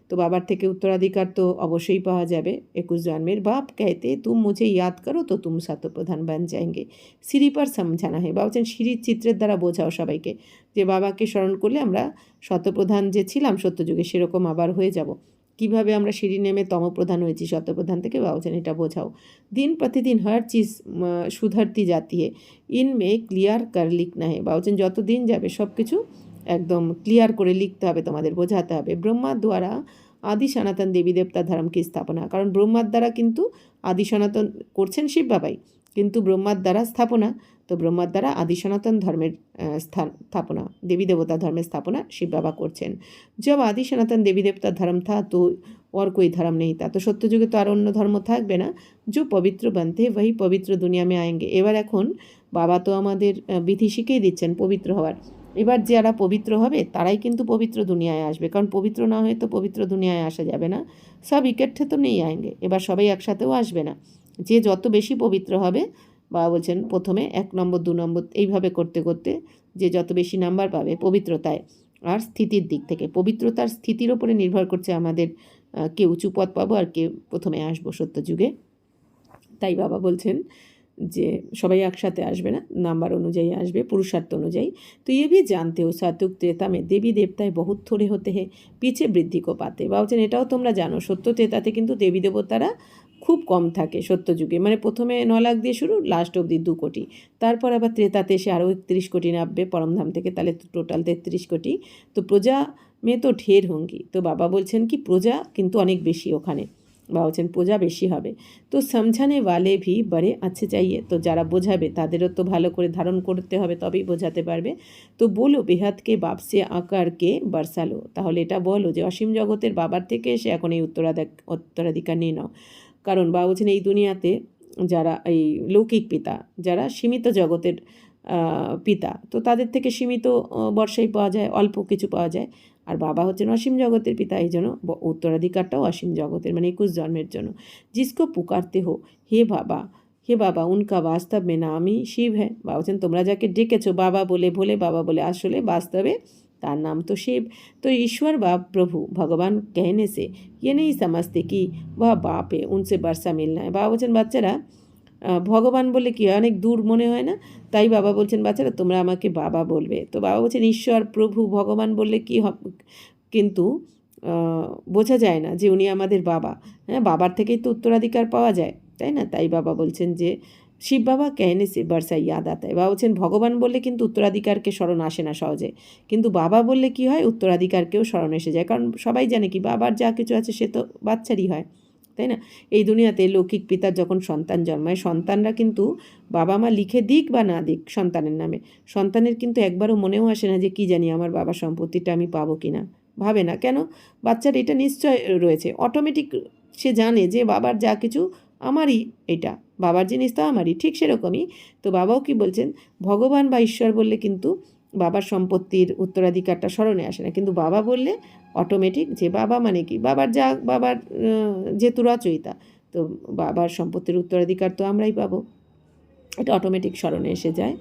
তো বাবার থেকে উত্তরাধিকার তো অবশ্যই পাওয়া যাবে 21 জন্মের। বাপ कहते तुम मुझे याद करो तो तुम শতপ্রধান बन जाएंगे, সিঁড়ি पर समझाना है। বাবা বলছেন সিঁড়ির চিত্রের দ্বারা বোঝাও সবাইকে যে বাবাকে স্মরণ করলে আমরা শতপ্রধান যে ছিলাম সত্যযুগে সেরকম আবার হয়ে যাব। কিভাবে আমরা সিঁড়ি নেমে তমপ্রধান হয়েছি শতপ্রধান থেকে, বাবা বলছেন এটা বোঝাও। দিন প্রতিদিন হর চিজ সুধরতি জাতি হে, ইনমে ক্লিয়ার কর লিখনা হে। বাবা বলছেন যত দিন যাবে সব কিছু একদম ক্লিয়ার করে লিখতে হবে, তোমাদের বোঝাতে হবে। ব্রহ্মার দ্বারা আদি সনাতন দেবী দেবতা ধর্ম কি স্থাপনা, কারণ ব্রহ্মার দ্বারা কিন্তু আদি সনাতন করছেন শিব বাবাই, কিন্তু ব্রহ্মার দ্বারা স্থাপনা। তো ব্রহ্মার দ্বারা আদি সনাতন ধর্মের স্থাপনা, देवी देवता धर्म स्थापना शिव बाबा করছেন। जब आदि सनातन देवी देवता धर्म था तो और कोई धर्म नहीं था। तो সত্য যুগে তো আর অন্য ধর্ম থাকবে না। जो पवित्र बनते वही पवित्र दुनिया में आएंगे। এবার এখন বাবা তো আমাদের বিধি শিখিয়ে দিচ্ছেন পবিত্র হওয়ার। এবার যারা পবিত্র হবে তারাই কিন্তু পবিত্র দুনিয়ায় আসবে, কারণ পবিত্র না হয়ে তো পবিত্র দুনিয়ায় আসা যাবে না। সব ইকট্ঠে তো নেই আएंगे, এবার সবাই একসাথেও আসবে না। যে যত বেশি পবিত্র হবে, বাবা বলছেন প্রথমে 1 নম্বর 2 নম্বর এইভাবে করতে করতে যে যত বেশি নাম্বার পাবে পবিত্রতায় আর স্থিতির দিক থেকে, পবিত্রতার স্থিতির ওপরে নির্ভর করছে আমাদের কে উঁচু পদ পাবো আর কে প্রথমে আসবো সত্যযুগে। তাই বাবা বলছেন যে সবাই একসাথে আসবে না, নাম্বার অনুযায়ী আসবে, পুরুষার্থ অনুযায়ী। তো ये भी जानते हो सतयुग त्रेता में देवी देवताएं बहुत थोड़े होते हैं, পিছে বৃদ্ধি को पाते। বা বলছেন এটাও তোমরা জানো, সত্য ত্রেতাতে কিন্তু দেবী দেবতারা খুব কম থাকে সত্যযুগে। মানে প্রথমে 9 লাখ দিয়ে শুরু, লাস্ট অবধি 2 কোটি। তারপর আবার ত্রেতাতে এসে আরও 31 কোটি নামবে পরমধাম থেকে, তাহলে টোটাল 33 কোটি। তো প্রজা মেয়ে তো ঢের হোঙ্গি। তো বাবা বলছেন কি প্রজা কিন্তু অনেক বেশি ওখানে, বা বলছেন প্রজা বেশি হবে। তো সমঝানে ওয়ালে ভি বড়ে আচ্ছে চাইয়ে, তো যারা বোঝাবে তাদেরও তো ভালো করে ধারণ করতে হবে, তবেই বোঝাতে পারবে। তো বলো বেহাতকে বাপসে আকারকে বর্ষালো, তাহলে এটা বলো যে অসীম জগতের বাবার থেকে এসে এখন এই উত্তরাধিকার নিয়ে নাও। কারণ বাবা বলছেন এই দুনিয়াতে যারা এই লৌকিক পিতা, যারা সীমিত জগতের পিতা, তো তাদের থেকে সীমিত বর্ষাই পাওয়া যায়, অল্প কিছু পাওয়া যায়। আর বাবা হচ্ছেন অসীম জগতের পিতা, এই জন্য উত্তরাধিকারটাও অসীম জগতের, মানে 21 জন্মের জন্য। जिसको पुकारते हो হে বাবা, হে বাবা উনকা বাস্তব में नामी शिव है। বাবা বলছেন তোমরা যাকে ডেকেছো বাবা বলে, ভোলে বাবা বলে, আসলে বাস্তবে তার নাম তো শিব। তো ईश्वर बाप प्रभु भगवान कहने से ये नहीं समझते कि वह बाप है, उनसे वर्षा मिलना है। বাবা বলছেন বাচ্চারা ভগবান বলে কি হয়, অনেক দূর মনে হয় না, তাই বাবা বলছেন বাচ্চারা তোমরা আমাকে বাবা বলবে। তো বাবা বলছেন ঈশ্বর প্রভু ভগবান বললে কি কিন্তু বোঝা যায় না যে উনি আমাদের বাবা। হ্যাঁ, বাবার থেকেই তো উত্তরাধিকার পাওয়া যায়, তাই না? তাই বাবা বলছেন যে শিব বাবা কেহনে সে বর্ষা ইয়াদ আতা। বাবা বলছেন ভগবান বললে কিন্তু উত্তরাধিকারকে স্মরণ আসে না সহজে, কিন্তু বাবা বললে কি হয়, উত্তরাধিকারকেও স্মরণ এসে যায়। কারণ সবাই জানে কি বাবার যা কিছু আছে সে তো বাচ্চারই হয়, তাই না? এই দুনিয়াতে লৌকিক পিতার যখন সন্তান জন্মায়, সন্তানরা কিন্তু বাবা মা লিখে দিক বা না দিক সন্তানের নামে, সন্তানের কিন্তু একবারও মনেও আসে না যে কি জানি আমার বাবার সম্পত্তিটা আমি পাবো কি না, ভাবে না। কেন? বাচ্চার এটা নিশ্চয় রয়েছে, অটোমেটিক সে জানে যে বাবার যা কিছু আমারই, এটা বাবার জিনিস তো আমারই, ঠিক সেরকমই। তো বাবাও কি বলছেন, ভগবান বা ঈশ্বর বললে কিন্তু বাবার সম্পত্তির উত্তরাধিকারটা স্মরণে আসে না, কিন্তু বাবা বললে অটোমেটিক যে বাবা মানে কি, বাবার যা, বাবার যেহেতু রচয়িতা, তো বাবার সম্পত্তির উত্তরাধিকার তো আমরাই পাবো, এটা অটোমেটিক স্মরণে এসে যায়।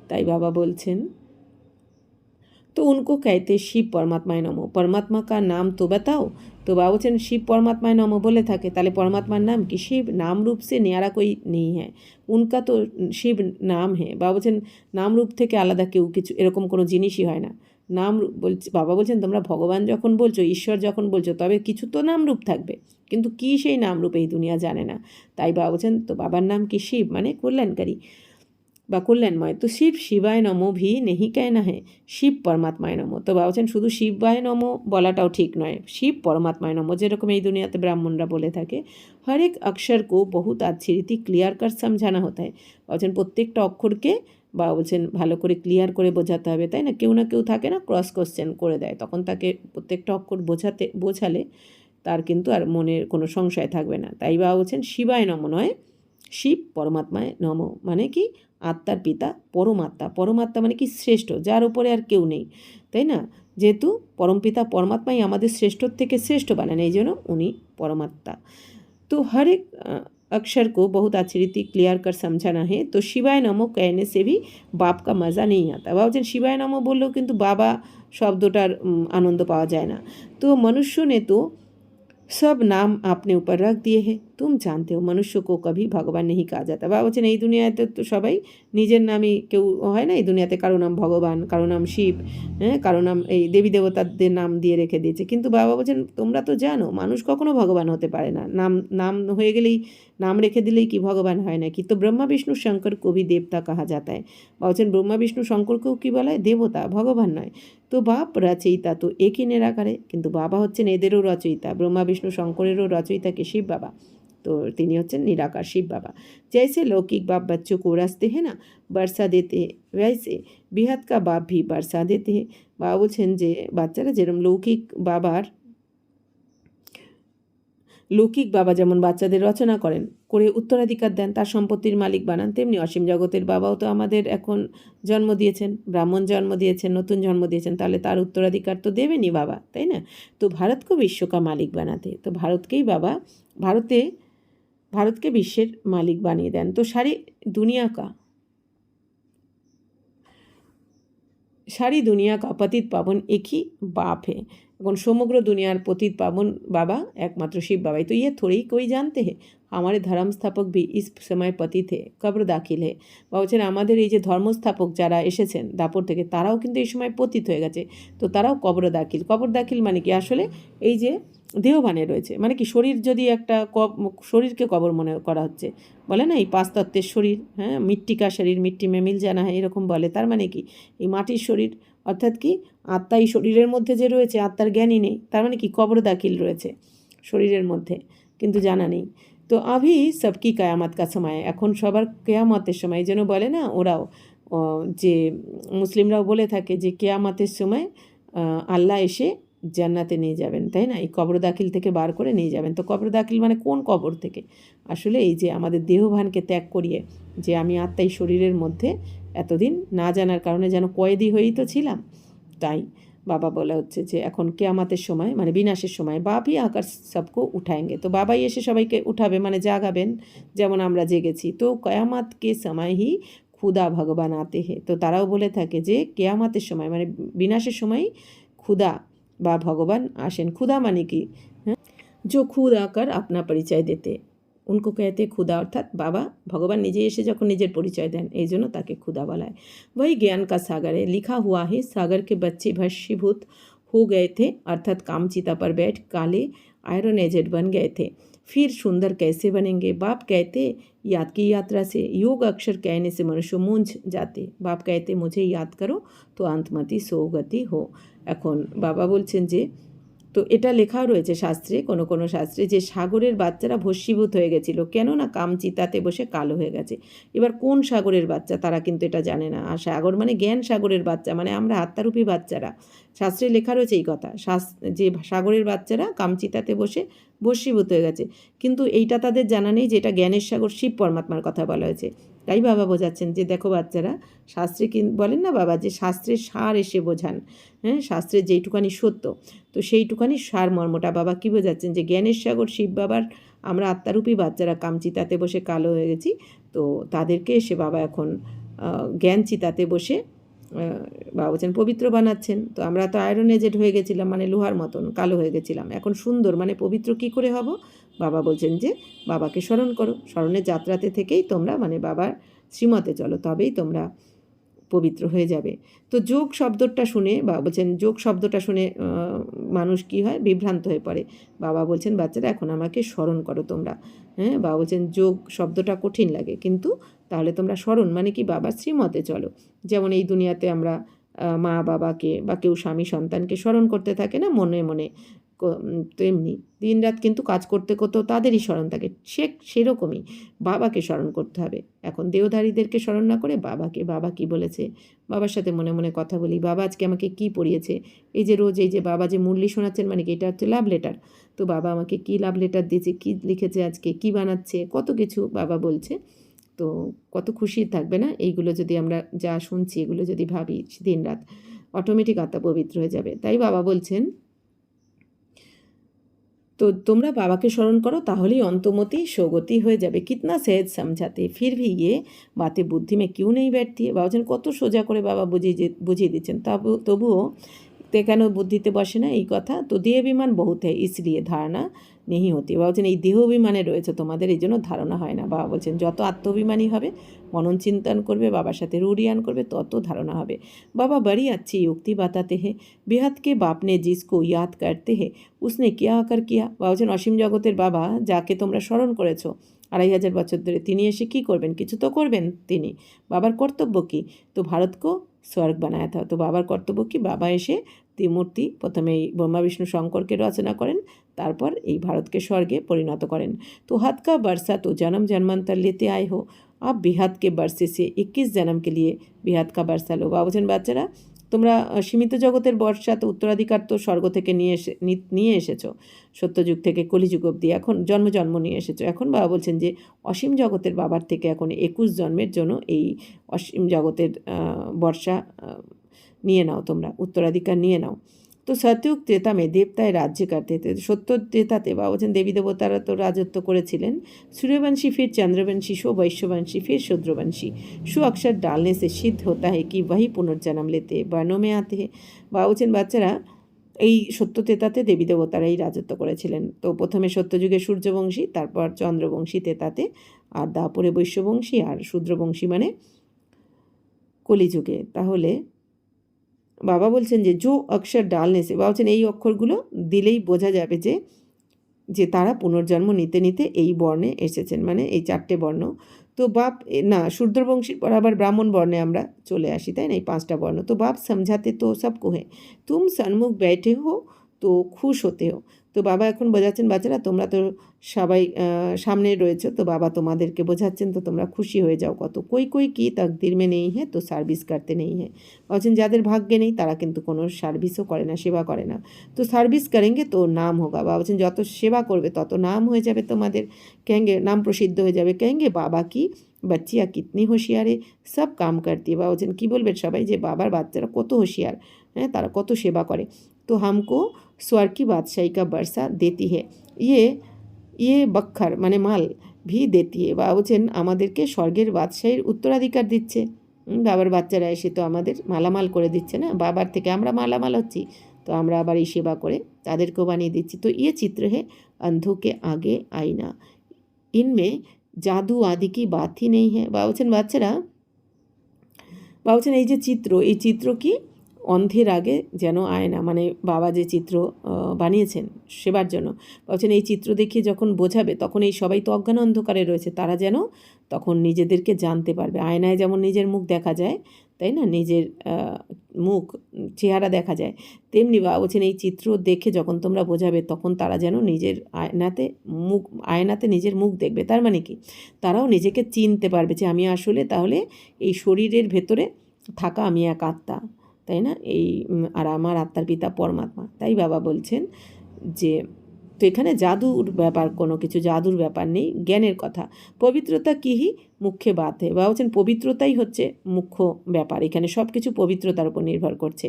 তাই বাবা বলছেন तो उनको कहते शिव परमात्माय नमो, परमात्मा का नाम तो बताओ। तो बाबा বলছেন শিব পরমাত্মায় নমো বলে থাকে, তাহলে পরমাত্মার নাম কি? শিব। নাম रूप से न्यारा कोई नहीं है, उनका तो শিব নাম है। বাবা বলছেন নাম রূপ থেকে আলাদা কেউ কিছু এরকম কোনো জিনিসই হয় না। নাম বলছে, বাবা বলছেন তোমরা ভগবান যখন বলছো, ঈশ্বর যখন বলছো, তবে কিছু তো নাম রূপ থাকবে, কিন্তু কী সেই নাম রূপ এই দুনিয়া জানে না। তাই বাবা বলছেন তো বাবার নাম কি? শিব, মানে কল্যাণকারী বা কল্যাণময়। তো শিব শিবায় নমো ভি নেহি कहना है, শিব পরমাত্মায় নমো। তো বাবা বলছেন শুধু শিবায় নমো বলাটাও ঠিক নয়, শিব পরমাত্মায় নমো, যেরকম এই দুনিয়াতে ব্রাহ্মণরা বলে থাকে। হর এক অক্ষর কো বহুত अच्छी रीति ক্লিয়ার কার সমঝানা হতা है। বলছেন প্রত্যেকটা অক্ষরকে বাবা বলছেন ভালো করে ক্লিয়ার করে বোঝাতে হবে, তাই না? কেউ না কেউ থাকে না ক্রস কোশ্চেন করে দেয়, তখন তাকে প্রত্যেকটা অক্ষর বোঝালে তার কিন্তু আর মনের কোনো সংশয় থাকবে না। তাই বাবা বলছেন শিবায় নমো নয়, শিব পরমাত্মায় নমো, মানে কি আত্মার পিতা পরমাত্মা। পরমাত্মা মানে কি শ্রেষ্ঠ, যার উপরে আর কেউ নেই, তাই না? যেহেতু পরমপিতা পরমাত্মাই আমাদের শ্রেষ্ঠর থেকে শ্রেষ্ঠ বানান, এই জন্য উনি পরমাত্মা। तो हर एक अक्षर को बहुत अच्छी रीति क्लियर कर समझाना है। तो शिवाय नमो कहने से भी बाप का मज़ा नहीं आता। बाबा বলছেন শিবায় নমো বললেও কিন্তু বাবা শব্দটার আনন্দ পাওয়া যায় না। তো মনুষ্য ने तो सब नाम अपने ऊपर रख दिए हैं, तुम जानते हो मनुष्य को कभी भगवान नहीं कहा जाता। বাবা বলছেন এই দুনিয়াতে তো সবাই নিজের নামই, কেউ হয় না এই দুনিয়াতে কারো নাম ভগবান, কারো নাম শিব, হ্যাঁ, কারো নাম এই দেবী দেবতাদের নাম দিয়ে রেখে দিয়েছে। কিন্তু বাবা বলছেন তোমরা তো জানো মানুষ কখনো ভগবান হতে পারে না, নাম নাম হয়ে গেলেই, নাম রেখে দিলেই কি ভগবান হয় নাকি? তো ব্রহ্মা বিষ্ণু শঙ্কর को भी देवता कहा जाता है। বলছেন ব্রহ্মা বিষ্ণু শঙ্করকেও কি বলা হয়? দেবতা, ভগবান নয়। তো বাপ রচয়িতা তো একই নিরাকারে, কিন্তু বাবা হচ্ছেন এদেরও রচয়িতা, ব্রহ্মা বিষ্ণু শঙ্করেরও রচয়িতা কে? শিব বাবা। তো তিনি হচ্ছেন নিরাকার শিব বাবা। जैसे लौकिक बाप बच्चों को रसते हैं ना बरसा देते हैं, वैसे बेहद का बाप भी बरसा देते हैं। বাবা বলছেন যে বাচ্চারা যেরকম লৌকিক বাবা যেমন বাচ্চাদের রচনা করেন, করে উত্তরাধিকার দেন, তার সম্পত্তির মালিক বানান, তেমনি অসীম জগতের বাবাও তো আমাদের এখন জন্ম দিয়েছেন, ব্রাহ্মণ জন্ম দিয়েছেন, নতুন জন্ম দিয়েছেন, তাহলে তার উত্তরাধিকার তো দেবেনই বাবা, তাই না? তো ভারতকে বিশ্বকা মালিক বানাতে, তো ভারতকেই বাবা ভারতকে বিশ্বের মালিক বানিয়ে দেন। তো সারি দুনিয়া কা পতিত পাবন একই বাপ হে। এখন সমগ্র দুনিয়ার পতিত পাবন বাবা একমাত্র শিব বাবাই। তো ইয়ে থোড়ি কোই জানতে হে हमारे ধর্মস্থাপক भी इस समय पतित है कब्र दाखिल है। বা বলছেন আমাদের এই যে ধর্মস্থাপক যারা এসেছেন দাপর থেকে, তারাও কিন্তু এই সময় পতিত হয়ে গেছে, তো তারাও কবর দাখিল মানে কি আসলে এই যে দেহভানে রয়েছে, মানে কি শরীর যদি একটা শরীরকে কবর মনে করা হচ্ছে, বলে না এই পাঁচ তত্ত্বের শরীর, হ্যাঁ মিট্টি কা শরীর মিট্টি মে মিল জানা হয়, এরকম বলে। তার মানে কি এই মাটির শরীর অর্থাৎ কি আত্মা এই শরীরের মধ্যে যে রয়েছে, আত্মার জ্ঞানই নেই, তার মানে কি কবর দাখিল রয়েছে শরীরের মধ্যে, কিন্তু জানা নেই। তো আভি সবকি কায়ামত কা সময়, এখন সবার কেয়ামতের সময়, যেন বলে না ওরাও যে মুসলিমরাও বলে থাকে যে কেয়ামতের সময় আল্লাহ এসে জান্নাতে নিয়ে যাবেন, তাই না? এই কবর দাখিল থেকে বার করে নিয়ে যাবেন। তো কবর দাখিল মানে কোন কবর থেকে? আসলে এই যে আমাদের দেহভানকে ত্যাগ করিয়ে, যে আমি আত্মাই শরীরের মধ্যে এতদিন না জানার কারণে যেন কয়েদি হয়েই তো ছিলাম, তাই বাবা বলা হচ্ছে যে এখন কেয়ামতের সময় মানে বিনাশের সময় বাপই আকার সবকো উঠাएंगे, তো বাবাই এসে সবাইকে উঠাবে মানে জাগাবেন, যেমন আমরা জেগেছি। তো কেয়ামতকে সময় হি খুদা ভগবান আতে হে, তো তারাও বলে থাকে যে কেয়ামতের সময় মানে বিনাশের সময় খুদা বা ভগবান আসেন। খুদা মানে কি? হ্যাঁ, जो खुद आकर अपना परिचय देते उनको कहते खुदा, अर्थात बाबा भगवान निजे एसे जखन निजेर परिचय दें এই জন্য তাকে खुदा বলা है। वही ज्ञान का सागर है, लिखा हुआ है सागर के बच्चे भस्मीभूत हो गए थे, अर्थात कामचिता पर बैठ काले आयरन एजेड बन गए थे, फिर सुंदर कैसे बनेंगे? बाप कहते याद की यात्रा से, योग अक्षर कहने से मनुष्य मूंझ जाते, बाप कहते मुझे याद करो तो अंतमति सौगति हो। এখন বাবা বলছেন যে তো এটা লেখাও রয়েছে শাস্ত্রে, কোনো কোনো শাস্ত্রে, যে সাগরের বাচ্চারা ভস্মীভূত হয়ে গেছিল, কেন না কামচিতাতে বসে কালো হয়ে গেছে। এবার কোন সাগরের বাচ্চা তারা কিন্তু এটা জানে না, আর সাগর মানে জ্ঞান সাগরের বাচ্চা, মানে আমরা আত্মারূপী বাচ্চারা। শাস্ত্রে লেখা রয়েছে এই কথা, যে সাগরের বাচ্চারা কামচিতাতে বসে ভস্মীভূত হয়ে গেছে, কিন্তু এইটা তাদের জানা নেই যে এটা জ্ঞানের সাগর শিব পরমাত্মার কথা বলা হয়েছে। তাই বাবা বোঝাচ্ছেন যে দেখো বাচ্চারা, শাস্ত্রে বলেন না বাবা যে শাস্ত্রের সার এসে বোঝান, হ্যাঁ শাস্ত্রের যেইটুকানি সত্য, তো সেইটুকানি সার মর্মটা বাবা কী বোঝাচ্ছেন যে জ্ঞানের সাগর শিব বাবার আমরা আত্মারূপী বাচ্চারা কামচিতাতে বসে কালো হয়ে গেছি, তো তাদেরকে এসে বাবা এখন জ্ঞান চিতাতে বসে বাবা বলছেন পবিত্র বানাচ্ছেন। তো আমরা তো আয়রন এজেড হয়ে গেছিলাম, মানে লোহার মতন কালো হয়ে গেছিলাম, এখন সুন্দর মানে পবিত্র কি করে হব? বাবা বলছেন যে বাবাকে স্মরণ করো, স্মরণের যাত্রাতে থেকেই তোমরা মানে বাবার শ্রীমতে চলো, তবেই তোমরা পবিত্র হয়ে যাবে। তো যোগ শব্দটা শুনে বাবা বলছেন, যোগ শব্দটা শুনে মানুষ কি হয়, বিভ্রান্ত হয়ে পড়ে। বাবা বলছেন বাচ্চারা এখন আমাকে স্মরণ করো তোমরা, হ্যাঁ বাবা বলছেন যোগ শব্দটা কঠিন লাগে, কিন্তু তাহলে তোমরা স্মরণ মানে কি বাবার শ্রীমতে চলো। যেমন এই দুনিয়াতে আমরা মা বাবাকে বা কেউ স্বামী সন্তানকে স্মরণ করতে থাকে না মনে মনে, তেমনি দিন রাত কিন্তু কাজ করতে করতেও তাদেরই স্মরণ থাকে, সেরকমই বাবাকে স্মরণ করতে হবে। এখন দেহধারীদেরকে স্মরণ না করে বাবাকে, বাবা কি বলেছে, বাবার সাথে মনে মনে কথা বলি, বাবা আজকে আমাকে কি পড়িয়েছে, এই যে রোজ এই যে বাবা যে মুরলি শোনাচ্ছেন মানে কি এটা হচ্ছে লাভ লেটার, তো বাবা আমাকে কি লাভ লেটার দিয়েছে, কি লিখেছে আজকে, কি বানাচ্ছে, কত কিছু বাবা বলছে। তো কত খুশি থাকবে না এইগুলো যদি আমরা যা শুনছি এগুলো যদি ভাবি দিন রাত, অটোমেটিক আত্মা পবিত্র হয়ে যাবে। তাই বাবা বলছেন তো তোমরা বাবাকে স্মরণ করো তাহলেই অন্তমতি সৌগতি হয়ে যাবে। কিতনা সহজ সমঝাতে ফির ভি ইয়ে বাতে বুদ্ধি মে কিউ নেই बैठती है। বাবা বলছেন কত সোজা করে বাবা বুঝিয়ে দিচ্ছেন, তবুও কেন বুদ্ধিতে বসে না এই কথা। তো দেহ অভিমান বহুত হয় ইসলিয়ে ধারণা নেই হতি। বাবা বলছেন এই দেহ অভিমানে রয়েছে তোমাদের, এই জন্য ধারণা হয় না। বাবা বলছেন যত আত্মঅভিমানী হবে, মনন চিন্তন করবে, বাবার সাথে রুরিয়ান করবে, তত ধারণা হবে। বাবা बड़ी अच्छी युक्ति बताते हैं, बेहद के बाप ने जिसको याद करते हैं उसने क्या आकर किया। বাবা বলছেন অসীম জগতের বাবা যাকে তোমরা স্মরণ করেছো 2500 বছর ধরে, তিনি এসে কি করবেন, কিছু তো করবেন তিনি। বাবার কর্তব্য কি, তো ভারতকে স্বর্গ বানায়া থা, তো বাবার কর্তব্য কি, বাবা এসে ত্রিমূর্তি প্রথমে এই ব্রহ্মা বিষ্ণু শঙ্করকে রচনা করেন, তারপর এই ভারতকে স্বর্গে পরিণত করেন। তো হাত কা বর্ষা তো জন্ম জন্মান্তর লেতে আয় হো, আপ বেহাত কে বর্ষে সে 21 জন্ম কে লিয়ে বেহাত কা বর্ষা লো। বাবা বলছেন বাচ্চারা তোমরা সীমিত জগতের বর্ষা তো উত্তরাধিকার তো স্বর্গ থেকে নিয়ে এসেছো, সত্যযুগ থেকে কলিযুগ অবধি এখন জন্ম জন্ম নিয়ে এসেছো। এখন বাবা বলছেন যে অসীম জগতের বাবার থেকে এখন 21 জন্মের জন্য এই অসীম জগতের বর্ষা নিয়ে নাও, তোমরা উত্তরাধিকার নিয়ে নাও। তো সত্যযুগ ত্রেতা মে দেবতায় রাজ্য করতে थे। সত্য ত্রেতাতে বাবা বলছেন দেবী দেবতারা তো রাজত্ব করেছিলেন। सूर्यवंशी फिर चंद्रवंशी शो वैश्यवंशी फिर शूद्रवंशी शो अक्षर डालने से सिद्ध होता है कि वही पुनर्जन्म लेते वर्णों में आते हैं। বাবা বলছেন বাচ্চারা এই সত্য তেতাতে দেবী দেবতারাই রাজত্ব করেছিলেন। তো প্রথমে সত্যযুগে সূর্যবংশী, তারপর চন্দ্রবংশী তেতাতে, আর দাপরে বৈশ্যবংশী, আর শূদ্রবংশী মানে কলিযুগে। তাহলে বাবা বলছেন যে জো অক্ষর ডালনে সে, বাবা বলছেন এই অক্ষরগুলো দিলেই বোঝা যাবে যে যে তারা পুনর্জন্ম নিতে নিতে এই বর্ণে এসেছেন, মানে এই 4টে বর্ণ। তো বাপ না শূদ্রবংশীর পর আবার ব্রাহ্মণ বর্ণে আমরা চলে আসি, তাই না, এই 5টা বর্ণ। তো বাপ সমঝাতে তো সব কোহে তুম সন্মুখ बैठे हो তো খুশ হতে হো। তো বাবা এখন বোঝাচ্ছেন বাচ্চারা তোমরা তো সবাই সামনে রয়েছে, তো বাবা তোমাদেরকে বোঝাচ্ছেন তো তোমরা খুশি হয়ে যাও কত। কই কই কি তকদির মে নেই হ্যাঁ তো সার্ভিস করতে নেই হ্যাঁ। বলছেন যাদের ভাগ্যে নেই তারা কিন্তু কোনো সার্ভিসও করে না, সেবা করে না। তো সার্ভিস করেঙ্গে তো নাম হোগা, বাবা বলছেন যত সেবা করবে তত নাম হয়ে যাবে তোমাদের, কহেঙ্গে নাম প্রসিদ্ধ হয়ে যাবে। কহেঙ্গে বাবা কি বাচ্চিয়া কিতনি হুঁশিয়ারে সব কাম করতি। বাবা বলছেন কী বলবেন সবাই যে বাবার বাচ্চারা কত হুঁশিয়ার, হ্যাঁ তারা কত সেবা করে। তো হামকো स्वर्ग की बादशाही का वर्षा देती है, ये बख्खर মানে মাল ভি দেতি হে। বাবা বলছেন আমাদেরকে স্বর্গের বাদশাহীর উত্তরাধিকার দিচ্ছে। বাবার বাচ্চারা এসে তো আমাদের মালামাল করে দিচ্ছে না, বাবার থেকে আমরা মালামাল হচ্ছি, তো আমরা আবার এই সেবা করে তাদেরকেও বানিয়ে দিচ্ছি। তো ইয়ে চিত্র হে अंधों के आगे आईना, इनमें জাদু আদি কি বাত হি নেই হ্যাঁ। বাবা বলছেন বাচ্চারা, বাবা বলছেন এই যে চিত্র, এই চিত্র কি অন্ধের আগে যেন আয়না, মানে বাবা যে চিত্র বানিয়েছেন সেবার জন্য, বলছেন এই চিত্র দেখিয়ে যখন বোঝাবে তখন এই সবাই তো অজ্ঞান অন্ধকারে রয়েছে, তারা যেন তখন নিজেদেরকে জানতে পারবে। আয়নায় যেমন নিজের মুখ দেখা যায়, তাই না, নিজের মুখ চেহারা দেখা যায়, তেমনি বাবা বলছেন এই চিত্র দেখে যখন তোমরা বোঝাবে তখন তারা যেন নিজের আয়নাতে নিজের মুখ দেখবে। তার মানে কি তারাও নিজেকে চিনতে পারবে যে আমি আসলে তাহলে এই শরীরের ভেতরে থাকা আমি এক আত্মা, তাই না, এই আর আমার আত্মার পিতা পরমাত্মা। তাই বাবা বলছেন যে তো এখানে জাদুর ব্যাপার, কোনো কিছু জাদুর ব্যাপার নেই, জ্ঞানের কথা। পবিত্রতা কিহি মুখ্য বাত হে। বাবা বলছেন পবিত্রতাই হচ্ছে মুখ্য ব্যাপার, এখানে সব কিছু পবিত্রতার উপর নির্ভর করছে।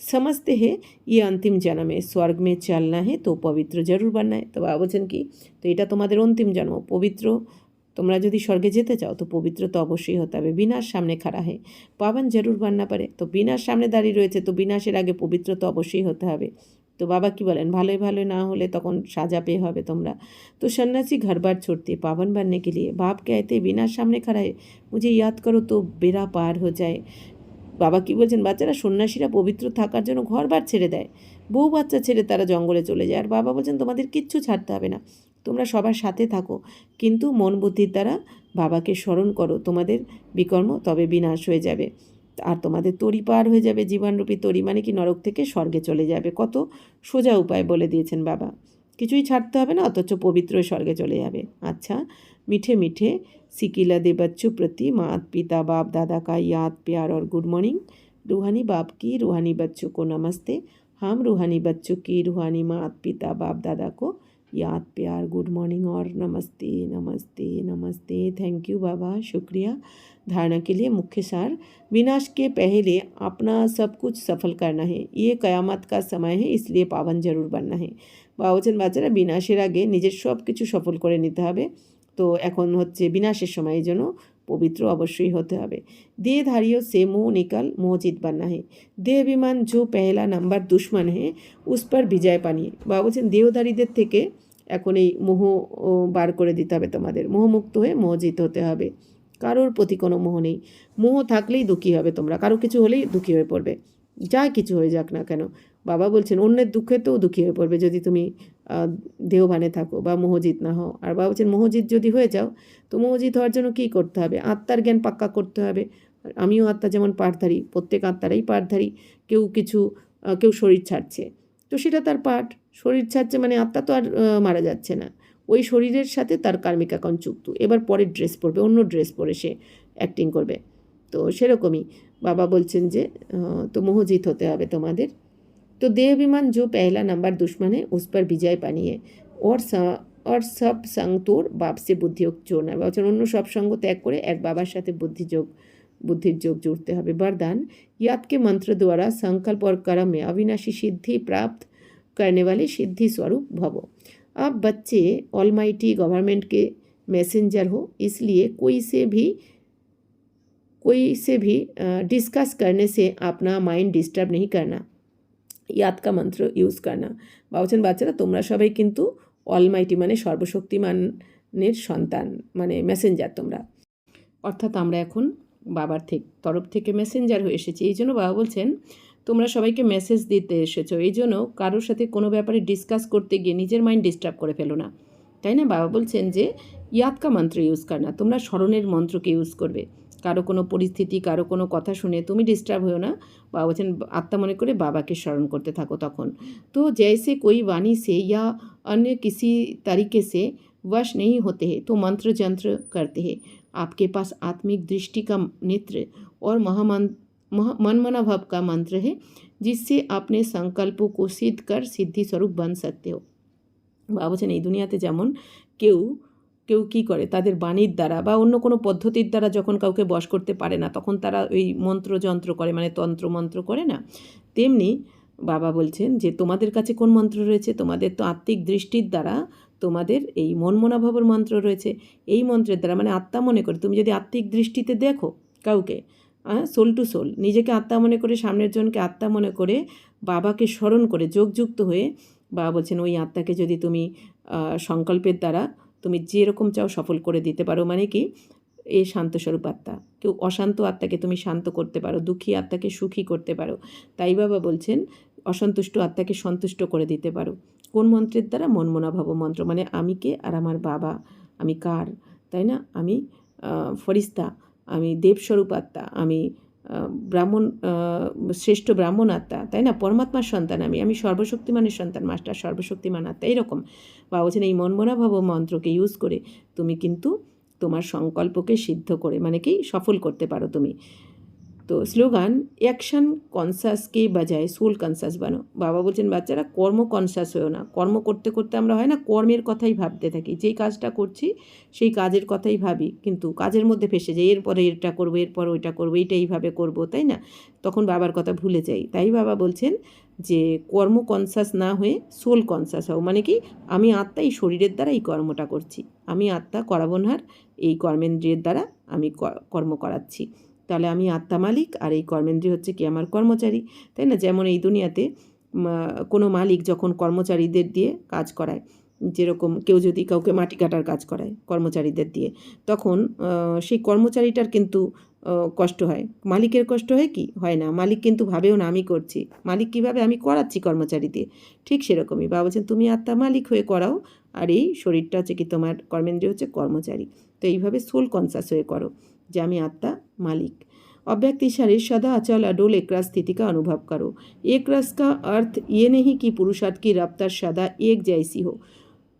সমঝতে হে ইয়ে অন্তিম জন্মে স্বর্গ মে চলনা হে তো পবিত্র জরুর বাননা হে। তো বাবা বলছেন কি তো এটা তোমাদের অন্তিম জন্ম, পবিত্র, তোমরা যদি স্বর্গে যেতে চাও তো পবিত্র তো অবশ্যই হতে হবে। বিনাশ সামনে খাড়া হে পাবন জরুর বাননা পারে, তো বিনাশ সামনে দাঁড়িয়ে রয়েছে, তো বিনাশের আগে পবিত্র তো অবশ্যই হতে হবে। তো বাবা কি বলেন ভালোই ভালো না হলে তখন সাজা পেয়ে হবে তোমরা। তো সন্ন্যাসী घर बार छोड़ते पावन बनने के लिए, बाप कहते বিনাশ সামনে खड़ा है मुझे याद करो तो बेड़ा पार हो जाए। বাবা কি বলছেন বাচ্চারা সন্ন্যাসীরা পবিত্র থাকার জন্য ঘরবার ছেড়ে দেয়, বউ বাচ্চা ছেড়ে তারা জঙ্গলে চলে যায়। আর বাবা বলছেন তোমাদের কিচ্ছু ছাড়তে হবে না, তোমরা সবার সাথে থাকো, কিন্তু মন বুদ্ধির দ্বারা বাবাকে স্মরণ করো, তোমাদের বিকর্ম তবে বিনাশ হয়ে যাবে, আর তোমাদের তরি পার হয়ে যাবে, জীবনরূপী তরি মানে কি নরক থেকে স্বর্গে চলে যাবে। কত সোজা উপায় বলে দিয়েছেন বাবা, কিছুই ছাড়তে হবে না, অথচ পবিত্র স্বর্গে চলে যাবে। আচ্ছা मीठे मीठे सिकिला दे बच्चों प्रति मात पिता बाप दादा का याद प्यार और गुड मॉर्निंग। रूहानी बाप की रूहानी बच्चों को नमस्ते, हम रूहानी बच्चों की रूहानी मात पिता बाप दादा को याद प्यार गुड मॉर्निंग और नमस्ते नमस्ते नमस्ते। थैंक यू बाबा, शुक्रिया। धारणा के लिए मुख्य सार, विनाश के पहले अपना सब कुछ सफल करना है, ये कयामत का समय है, इसलिए पावन जरूर बनना है। বাবা বলছেন বাচ্চারা বিনাশের আগে নিজের সব কিছু সফল করে নিতে হবে, তো এখন হচ্ছে বিনাশের সময়, এই জন্য পবিত্র অবশ্যই হতে হবে। देहधारियों से मोह निकल मोहजित बनना है, देह अभिमान जो पहला नंबर दुश्मन है उस पर विजय पानी। বাবা বলছেন দেহধারীদের থেকে এখন এই মোহ বার করে দিতে হবে, তোমাদের মোহমুক্ত হয়ে মোহজিত হতে হবে। কারোর প্রতি কোনো মোহ নেই, মোহ থাকলেই দুঃখী হবে তোমরা, কারো কিছু হলেই দুঃখী হয়ে পড়বে, যা কিছু হয়ে যাক না কেন। বাবা বলছেন অন্যের দুঃখেতেও দুঃখী হয়ে পড়বে যদি তুমি দেহভানে থাকো বা মোহজিত না হও। আর বাবা বলছেন মোহজিত যদি হয়ে যাও তো মোহজিত হওয়ার জন্য কী করতে হবে, আত্মার জ্ঞান পাক্কা করতে হবে। আমিও আত্মা যেমন পাঠধারী, প্রত্যেক আত্মারাই পাঠধারী, কেউ কিছু কেউ শরীর ছাড়ছে, তো সেটা তার পার্ট। শরীর ছাড়ছে মানে আত্মা তো আর মারা যাচ্ছে না, ওই শরীরের সাথে তার কার্মিক অ্যাকাউন্ট যুক্ত। এবার পরের ড্রেস পরবে, অন্য ড্রেস পরে সে অ্যাক্টিং করবে। তো সেরকমই বাবা বলছেন যে তো মোহজিত হতে হবে তোমাদের। তো দেহ अभिमान जो पहला नंबर दुश्मन है उस पर विजय पानी है और सब संग तोड़ बाप से बुद्धियोग जोड़ना है। বলছেন অন্য সব সঙ্গ ত্যাগ করে এক বাবার সাথে बुद्धिर जोग जुड़ते हैं। वरदान याद के मंत्र द्वारा संकल्प और कर्म में अविनाशी सिद्धि प्राप्त करने वाले सिद्धि स्वरूप भवो। आप बच्चे ऑलमाइटी गवर्नमेंट के मैसेंजर हो, इसलिए कोई से भी डिस्कस करने से अपना माइंड डिस्टर्ब नहीं करना, ইয়াদ কা মন্ত্র ইউজ করনা। বলছেন বাচ্চারা তোমরা সবাই কিন্তু অলমাইটি মানে সর্বশক্তিমানের সন্তান, মানে মেসেঞ্জার তোমরা, অর্থাৎ আমরা এখন বাবার তরফ থেকে মেসেঞ্জার হয়ে এসেছি। এই জন্য বাবা বলছেন তোমরা সবাইকে মেসেজ দিতে এসেছো, এই জন্য কারোর সাথে কোনো ব্যাপারে ডিসকাস করতে গিয়ে নিজের মাইন্ড ডিস্টার্ব করে ফেলো না, তাই না? বাবা বলছেন যে ইয়াদ কা মন্ত্র ইউজ করনা, তোমরা স্মরণের মন্ত্রকে ইউজ করবে। কারো কোনো পরিস্থিতি, কারো কোনো কথা শুনে তুমি ডিস্টার্ব হও না। বাবা বলছেন আত্মা মনে করে বাবাকে স্মরণ করতে থাকো তখন। তো जैसे कोई वाणी से या अन्य किसी तरीके से वश नहीं होते हैं तो मंत्र जंत्र करते हैं। आपके पास आत्मिक दृष्टि का नेत्र और मनमनाभाव का मंत्र है, जिससे अपने संकल्पों को सिद्ध कर सिद्धि स्वरूप बन सकते हो। বাবা বলছেন এই দুনিয়াতে যেমন কেউ কী করে, তাদের বাণীর দ্বারা বা অন্য কোনো পদ্ধতির দ্বারা যখন কাউকে বশ করতে পারে না, তখন তারা ওই মন্ত্রযন্ত্র করে, মানে তন্ত্রমন্ত্র করে না, তেমনি বাবা বলছেন যে তোমাদের কাছে কোন মন্ত্র রয়েছে? তোমাদের তো আত্মিক দৃষ্টির দ্বারা তোমাদের এই মনমনাভাবের মন্ত্র রয়েছে। এই মন্ত্রের দ্বারা মানে আত্মা মনে করে, তুমি যদি আত্মিক দৃষ্টিতে দেখো কাউকে, সোল টু সোল, নিজেকে আত্মা মনে করে, সামনের জনকে আত্মা মনে করে, বাবাকে স্মরণ করে যোগযুক্ত হয়ে, বাবা বলছেন ওই আত্মাকে যদি তুমি সংকল্পের দ্বারা তুমি যেরকম চাও সফল করে দিতে পারো। মানে কি, এই শান্তস্বরূপ আত্মা, কেউ অশান্ত আত্মাকে তুমি শান্ত করতে পারো, দুঃখী আত্মাকে সুখী করতে পারো। তাই বাবা বলছেন অসন্তুষ্ট আত্মাকে সন্তুষ্ট করে দিতে পারো। কোন মন্ত্রের দ্বারা? মনমনাভাব মন্ত্র, মানে আমি কে আর আমার বাবা, আমি কার, তাই না? আমি ফরিস্তা, আমি দেবস্বরূপ আত্মা, আমি ব্রাহ্মণ, শ্রেষ্ঠ ব্রাহ্মণ আত্মা, তাই না? পরমাত্মার সন্তান আমি সর্বশক্তিমানের সন্তান, মাস্টার সর্বশক্তিমান আত্মা। এইরকম বা বলছেন এই মনমনাভাব মন্ত্রকে ইউজ করে তুমি কিন্তু তোমার সংকল্পকে সিদ্ধ করে, মানে কি সফল করতে পারো তুমি। তো স্লোগান অ্যাকশন কনসাসকে বাজায় সোল কনসাস বানো। বাবা বলছেন বাচ্চারা কর্ম কনসাস হয়েও না। কর্ম করতে করতে আমরা হয় না কর্মের কথাই ভাবতে থাকি, যেই কাজটা করছি সেই কাজের কথাই ভাবি, কিন্তু কাজের মধ্যে ফেসে যাই, এরপরে এটা করবো, এরপর ওইটা করবো, এইটা এইভাবে করবো, তাই না? তখন বাবার কথা ভুলে যাই। তাই বাবা বলছেন যে কর্ম কনসাস না হয়ে সোল কনসাস হও, মানে কি আমি আত্মা এই শরীরের দ্বারা এই কর্মটা করছি, আমি আত্মা করাবনহার, এই কর্মেন্দ্রিয়ের দ্বারা আমি কর্ম করাচ্ছি। তাহলে আমি আত্মা মালিক আর এই কর্মেন্দ্রিয় হচ্ছে কি আমার কর্মচারী, তাই না? যেমন এই দুনিয়াতে কোনো মালিক যখন কর্মচারীদের দিয়ে কাজ করায়, যেরকম কেউ যদি কাউকে মাটি কাটার কাজ করায় কর্মচারীদের দিয়ে, তখন সেই কর্মচারীটার কিন্তু কষ্ট হয়। মালিকের কষ্ট হয় কি? হয় না। মালিক কিন্তু ভাবেও না আমি করছি, মালিক কীভাবে আমি করাচ্ছি কর্মচারী দিয়ে। ঠিক সেরকমই বাবা বলছেন তুমি আত্মা মালিক হয়ে করাও, আর এই শরীরটা হচ্ছে কি তোমার কর্মেন্দ্রিয় হচ্ছে কর্মচারী। তো এইভাবে সোল কনসাস হয়ে করো যে আমি आत्मा मालिक। अव्यक्ति शरीर सदा अचल अडोल एक रस स्थिति का अनुभव करो। एक रस का अर्थ ये नहीं कि पुरुषार्थ की रफ्तार सदा एक जैसी हो,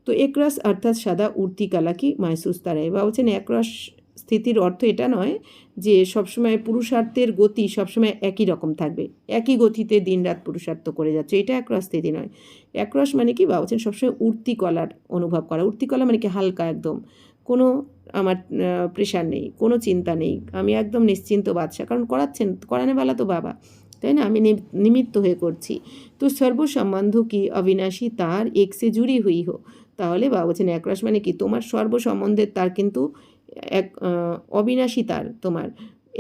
तो एक रस अर्थात सदा उड़ती कला की महसूसता रहे। বা বলছেন একরস স্থিতির অর্থ এটা নয় যে সবসময় পুরুষার্থের গতি সবসময় একই রকম থাকবে, একই গতিতে দিনরাত পুরুষার্থ করে যাচ্ছে, এটা একরস স্থিতি নয়। একরস মানে কি? বা বলছেন সবসময় উড়তি কলার অনুভব করা। উড়তি কলা মানে কি? হালকা একদম, কোনো আমার প্রেশার নেই, কোনো চিন্তা নেই, আমি একদম নিশ্চিন্ত বাদশা, কারণ করানেওয়ালা তো বাবা, তাই না? আমি নিমিত্ত হয়ে করছি। তো সর্বসম্বন্ধ কি অবিনাশী তার এক সে জুড়ি হুই হো। তাহলে বাবা বলছেন একরস মানে কি? তোমার সর্বসম্বন্ধের তার কিন্তু এক অবিনাশী তার তোমার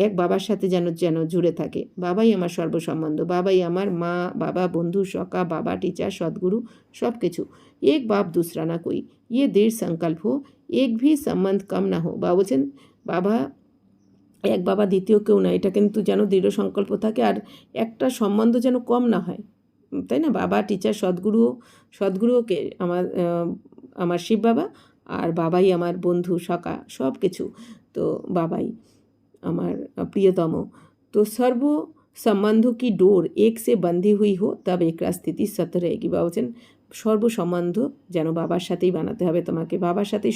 এক বাবার সাথে যেন জুড়ে থাকে। বাবাই আমার সর্বসম্বন্ধ, বাবাই আমার মা, বাবা, বন্ধু, সখা, বাবা, টিচার, সদ্গুরু, সব কিছু। এক বাপ দুসরা না কই, ইয়ে দৃঢ় সংকল্প হো, এক ভি সম্বন্ধ কম না হো। বাবা বলছেন বাবা এক, বাবা দ্বিতীয় কেউ না, এটা কিন্তু যেন দৃঢ় সংকল্প থাকে, আর একটা সম্বন্ধ যেন কম না হয়, তাই না? বাবা, টিচার, সদ্গুরুকে আমার শিব বাবা, আর বাবাই আমার বন্ধু, সখা, সব কিছু। তো বাবাই আমার প্রিয়তম। তো संबंधों की डोर एक से बंधी हुई हो तब एकরা স্থিতি সত रहेगी। বাবা বলছেন সর্বসম্বন্ধ যেন বাবার সাথেই বানাতে হবে তোমাকে, বাবার সাথেই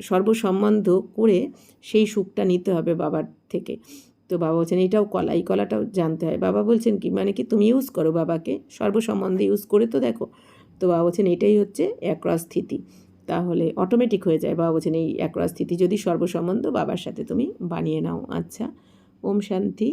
সর্বসম্বন্ধ করে সেই সুখটা নিতে হবে বাবার থেকে। তো বাবা বলছেন এটাও কলা, এই কলাটাও জানতে হয়। বাবা বলছেন কি মানে কি তুমি ইউজ করো বাবাকে, সর্বসম্বন্ধে ইউজ করে তো দেখো। তো বাবা বলছেন এটাই হচ্ছে একরস স্থিতি, তাহলে অটোমেটিক হয়ে যায়। বাবা বলছেন এই একরস স্থিতি যদি সর্বসম্বন্ধ বাবার সাথে তুমি বানিয়ে নাও। আচ্ছা, ওম শান্তি।